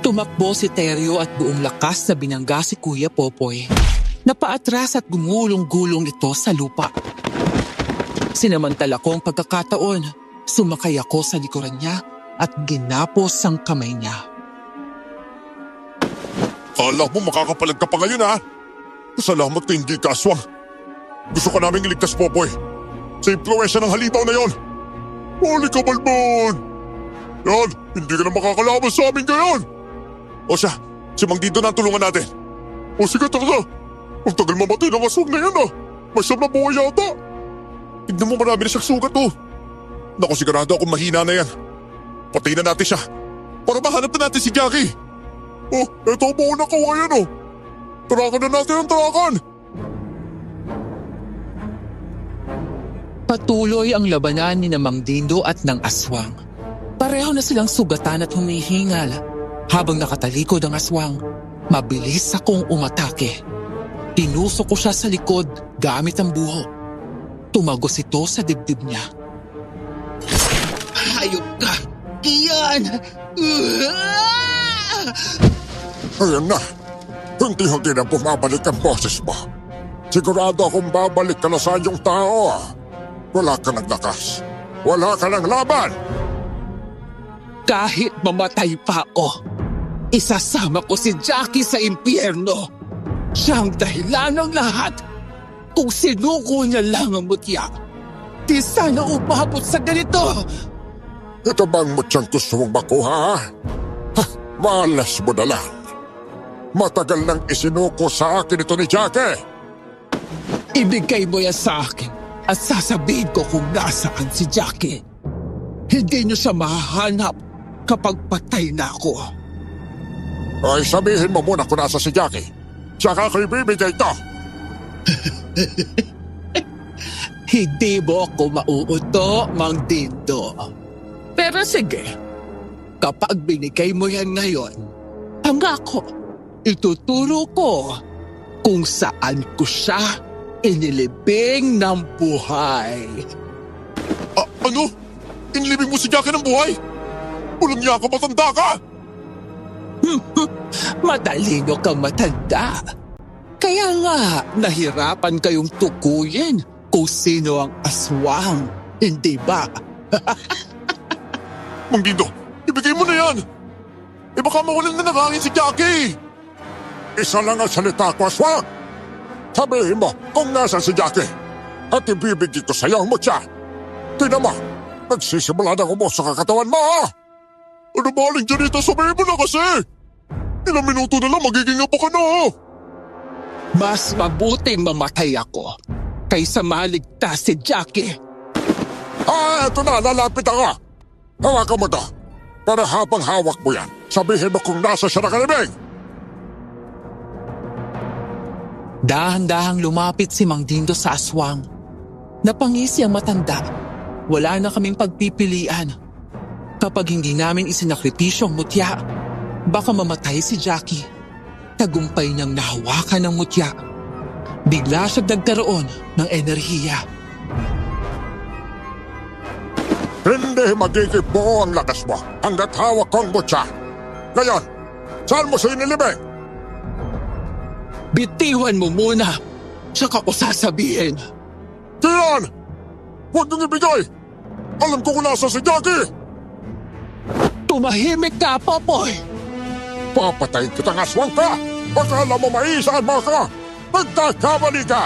Tumakbo si Teryo at buong lakas na binangga si Kuya Popoy. Napaatras at gumulong-gulong ito sa lupa. Sinamantala ko ang pagkakataon, sumakay ako sa likuran niya at ginapos ang kamay niya. Kala mo makakapalag ka pa ngayon, ha? Salamat na hindi ka aswang. Gusto ka naming iligtas, Popoy. Sa impluwensya ng halimaw na yon. Huli ka, Balbon! Yan, hindi ka na makakalaban sa amin ngayon! O siya, si Mang Dindo na ang tulungan natin. O sige, tara na. Ang tagal mamatay ng aswang na yan, ha? May siyam na buhay yata. Tignan mo, marami na siyang sugat, oh. Naku, sigurado akong mahina na yan. Patayin na natin siya. Para mahanap na natin si Jackie. Oh, eto ang buo na kawayan, oh. Tarakan na natin ang tarakan. Patuloy ang labanan ni Mang Dindo at ng aswang. Pareho na silang sugatan at humihingal. Habang nakatalikod ang aswang, mabilis akong umatake. Tinusok ko siya sa likod gamit ang buho. Tumagos ito sa dibdib niya. Hayop ka! Iyan! Ayan na. Hindi na bumabalik ang boses mo. Sigurado akong babalik ka na sa iyong tao. Wala ka ng lakas. Wala ka ng laban. Kahit mamatay pa ako, isasama ko si Jackie sa impyerno. Siya ang dahilan ng lahat. Kung sinuko niya lang ang mutya, di sana umabot sa ganito. Ito bang mutyang gusto mong makuha, ha? Malas mo na lang. Matagal nang isinuko sa akin ito ni Jackie. Ibigay mo yan sa akin at sasabihin ko kung nasaan si Jackie. Hindi niyo siya mahahanap kapag patay na ako. Ay, sabihin mo muna kung nasa si Jackie. Tsaka ko ibibigay ito. Hindi mo ako mauuto, Mang Dindo. Pero sige, kapag binigay mo yan ngayon, pangako, ituturo ko kung saan ko siya inilibing ng buhay. Ano? Inilibing mo si Jackie ng buhay? Walang niya ka, matanda ka! Matalino kang matanda. Kaya nga, nahirapan kayong tukuyin kung sino ang aswang, hindi ba? Mang Dindo, ibigay mo na yan! Baka mawalan na nakangin si Jackie! Isa lang ang salita ko, aswang! Sabihin mo kung nasan si Jackie at ibibigay ko sa iyo ang mutya. Tingnan mo, nagsisimula na umuso sa katawan mo, ha? Ano ba, Aling Janita, sabihin mo na kasi! Ilang minuto na lang, magiging apo ka na, ha? Mas mabuting mamatay ako kaysa maligtas si Jackie. Eto na, lalapit ako. Hawakan mo to. Para habang hawak mo yan, sabihin mo kung nasa siya nakalibing. Dahan-dahang lumapit si Mang Dindo sa aswang. Napangisi ang matanda. Wala na kaming pagpipilian. Kapag hindi namin isinakripisyo ang mutya, baka mamatay si Jackie. Tagumpay niyang nahawakan ng mutya. Bigla siyang nagkaroon ng enerhiya. Hindi magiging buo ang lakas mo hanggat hawak kong butsa. Ngayon, saan mo siya inilibing? Bitiwan mo muna, tsaka ko sasabihin. Kian! Huwag niyong ibigay! Alam ko kung nasa si Jackie! Tumahimik ka, Popoy! Papatayin kitang aswang ka! Akala mo maiisaan mo ka! Nagkakamali ka!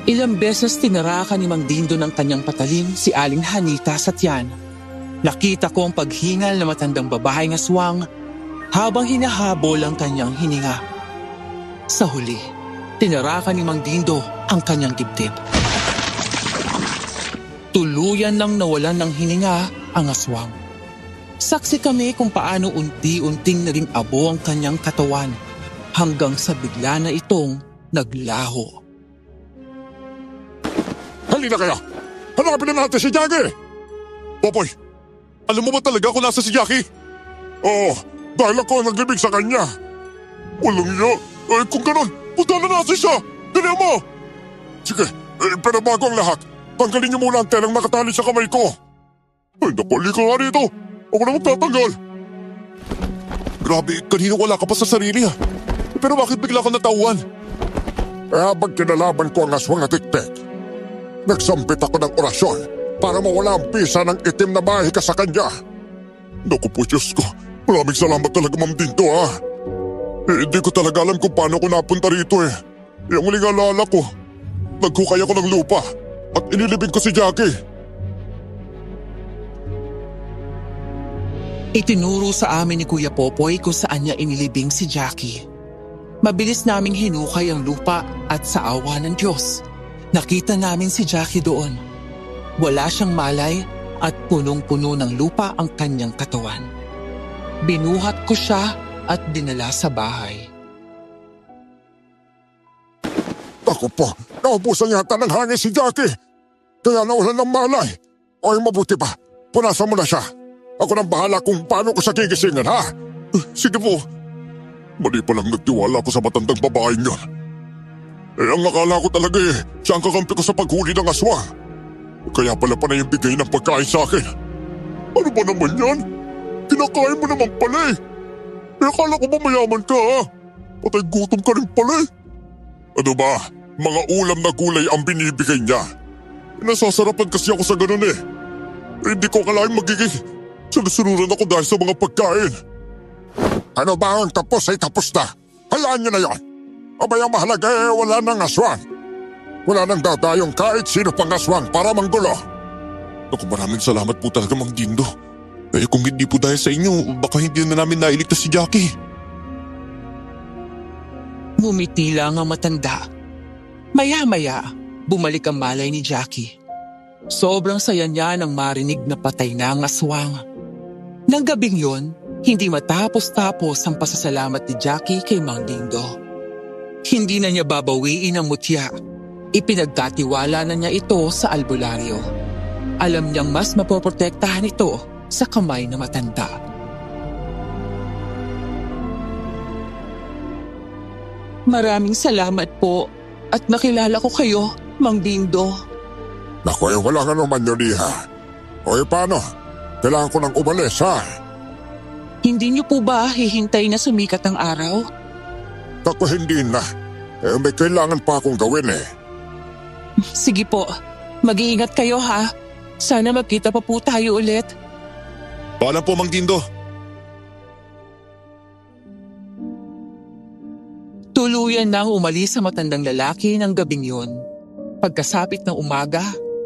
Ilang beses tinarakan ni Mang Dindo ng kanyang patalim si Aling Hanita sa tiyan. Nakita ko ang paghingal na matandang babaeng aswang habang hinahabol ang kanyang hininga. Sa huli, tinarakan ni Mang Dindo ang kanyang dibdib. Tuluyan nang nawalan ng hininga ang aswang. Saksi kami kung paano unti-unting naging abo ang kanyang katawan hanggang sa bigla na itong naglaho. Halina kayo! Hanapin na natin si Jackie! Popoy, alam mo ba talaga kung nasa si Jackie? Oo, dahil ako naglibig sa kanya. Walang iya. Kung ganon, punta na natin siya! Dali mo! Sige, pero bago ang lahat, tanggalin niyo muna ang telang nakatali sa kamay ko. Ay, napali ka nga rito. Ako na magtatanggal. Grabe, kanina wala ka pa sa sarili ha. Pero bakit bigla ka natauhan? Habang kinalaban ko ang aswang na tiktik, nagsampit ako ng orasyon para mawala ang pisa ng itim na bahay ka sa kanya. Naku po, Diyos ko. Maraming salamat talaga, Ma'am Dindo ha. Hindi ko talaga alam kung paano ko napunta rito eh. Yung huling alala ko, naghukay ako ng lupa at inilibing ko si Jackie. Itinuro sa amin ni Kuya Popoy kung saan niya inilibing si Jackie. Mabilis naming hinukay ang lupa at sa awa ng Diyos, nakita namin si Jackie doon. Wala siyang malay at punong-puno ng lupa ang kanyang katawan. Binuhat ko siya at dinala sa bahay. Ako po, naubusan yata ng hangin si Jackie. Kaya nawalan ng malay. O mabuti pa, punasan mo na siya. Ako nang bahala kung paano ko siya gigisingin, ha? Sige po. Mali pa lang nagtiwala ko sa matandang babaeng yan. Ang akala ko talaga siya ang kakampi ko sa paghuli ng aswang. Kaya pala panay yung bigay ng pagkain sa akin. Ano ba naman yan? Kinakain mo naman pala akala ko ba mayaman ka ha? Patay gutom ka rin pala Ano ba? Mga ulam na gulay ang binibigay niya. Nasasarapan kasi ako sa ganun Hindi ko akalain magiging sunod-sunuran ako dahil sa mga pagkain. Ano ba ang tapos ay tapos na? Hayaan niyo na yon. Abay ang mahalaga wala nang aswang. Wala nang dadayong kahit sino pang aswang para manggulo. Naku, maraming salamat po talaga, Mang Dindo. Kung hindi po dahil sa inyo, baka hindi na namin nailigtas si Jackie. Ngumiti lang ang matanda. Maya-maya, bumalik ang malay ni Jackie. Sobrang saya niya nang marinig na patay na ang aswang. Nang gabing yon, hindi matapos-tapos ang pasasalamat ni Jackie kay Mang Dindo. Hindi na niya babawiin ang mutya. Ipinagkatiwala na niya ito sa albularyo. Alam niyang mas mapoprotektahan ito sa kamay na matanda. Maraming salamat po at nakilala ko kayo, Mang Dindo. Naku, wala ka naman yun, Iha. O paano? Kailangan ko nang umalis, ha? Hindi niyo po ba hihintay na sumikat ang araw? Naku, hindi na. May kailangan pa akong gawin Sige po, mag-iingat kayo ha. Sana magkita pa po tayo ulit. Paalam po, Mang Dindo. Tuluyan nang umalis sa matandang lalaki ng gabing yun. Pagkasapit ng umaga,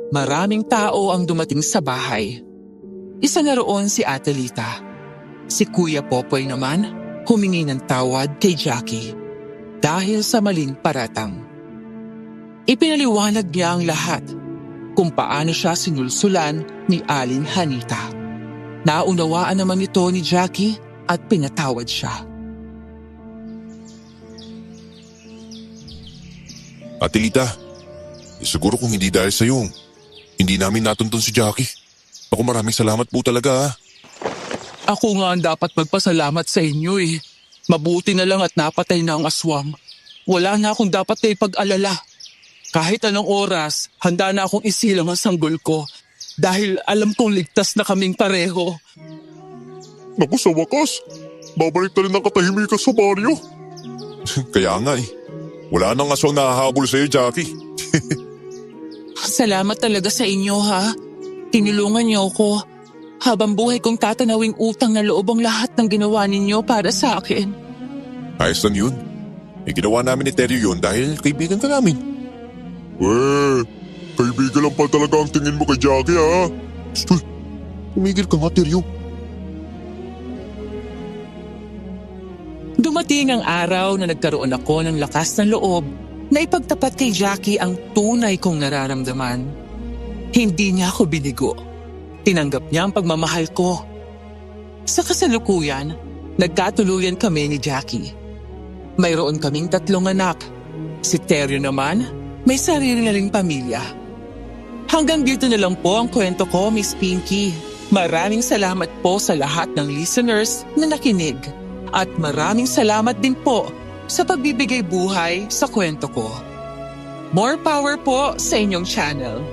maraming tao ang dumating sa bahay. Isa na roon si Atelita. Si Kuya Popoy naman humingi ng tawad kay Jackie dahil sa maling paratang. Ipinaliwanag niya ang lahat kung paano siya sinulsulan ni Aling Hanita. Naunawaan naman ito ni Jackie at pinatawad siya. Atelita, siguro kung hindi dahil sa'yo, hindi namin natuntun si Jackie. Ako, maraming salamat po talaga. Ako nga ang dapat magpasalamat sa inyo. Mabuti na lang at napatay na ang aswang. wala na akong dapat na ipag-alala. Kahit anong oras, handa na akong isilang ang sanggol ko dahil alam kong ligtas na kaming pareho. Naku, sa wakas, babalik na rin ang katahimikan sa baryo. Kaya nga eh. Wala nang aswang nahahabol sa'yo, Jackie. Salamat talaga sa inyo ha. Tinulungan niyo ako. Habang buhay kong tatanawing utang na loob ang lahat ng ginawa ninyo para sa akin. Ayos lang yun. Ginawa namin ni Terry yun dahil kaibigan ka namin. Kaibigan lang pa talaga ang tingin mo kay Jackie ha. Stoy, tumigil ka nga, Terry. Dumating ang araw na nagkaroon ako ng lakas ng loob na ipagtapat kay Jackie ang tunay kong nararamdaman. Hindi niya ako binigo. Tinanggap niya ang pagmamahal ko. Sa kasalukuyan, nagkatuluyan kami ni Jackie. Mayroon kaming 3 anak. Si Terry naman, may sarili na ring pamilya. Hanggang dito na lang po ang kwento ko, Miss Pinky. Maraming salamat po sa lahat ng listeners na nakinig. At maraming salamat din po sa pagbibigay buhay sa kwento ko. More power po sa inyong channel.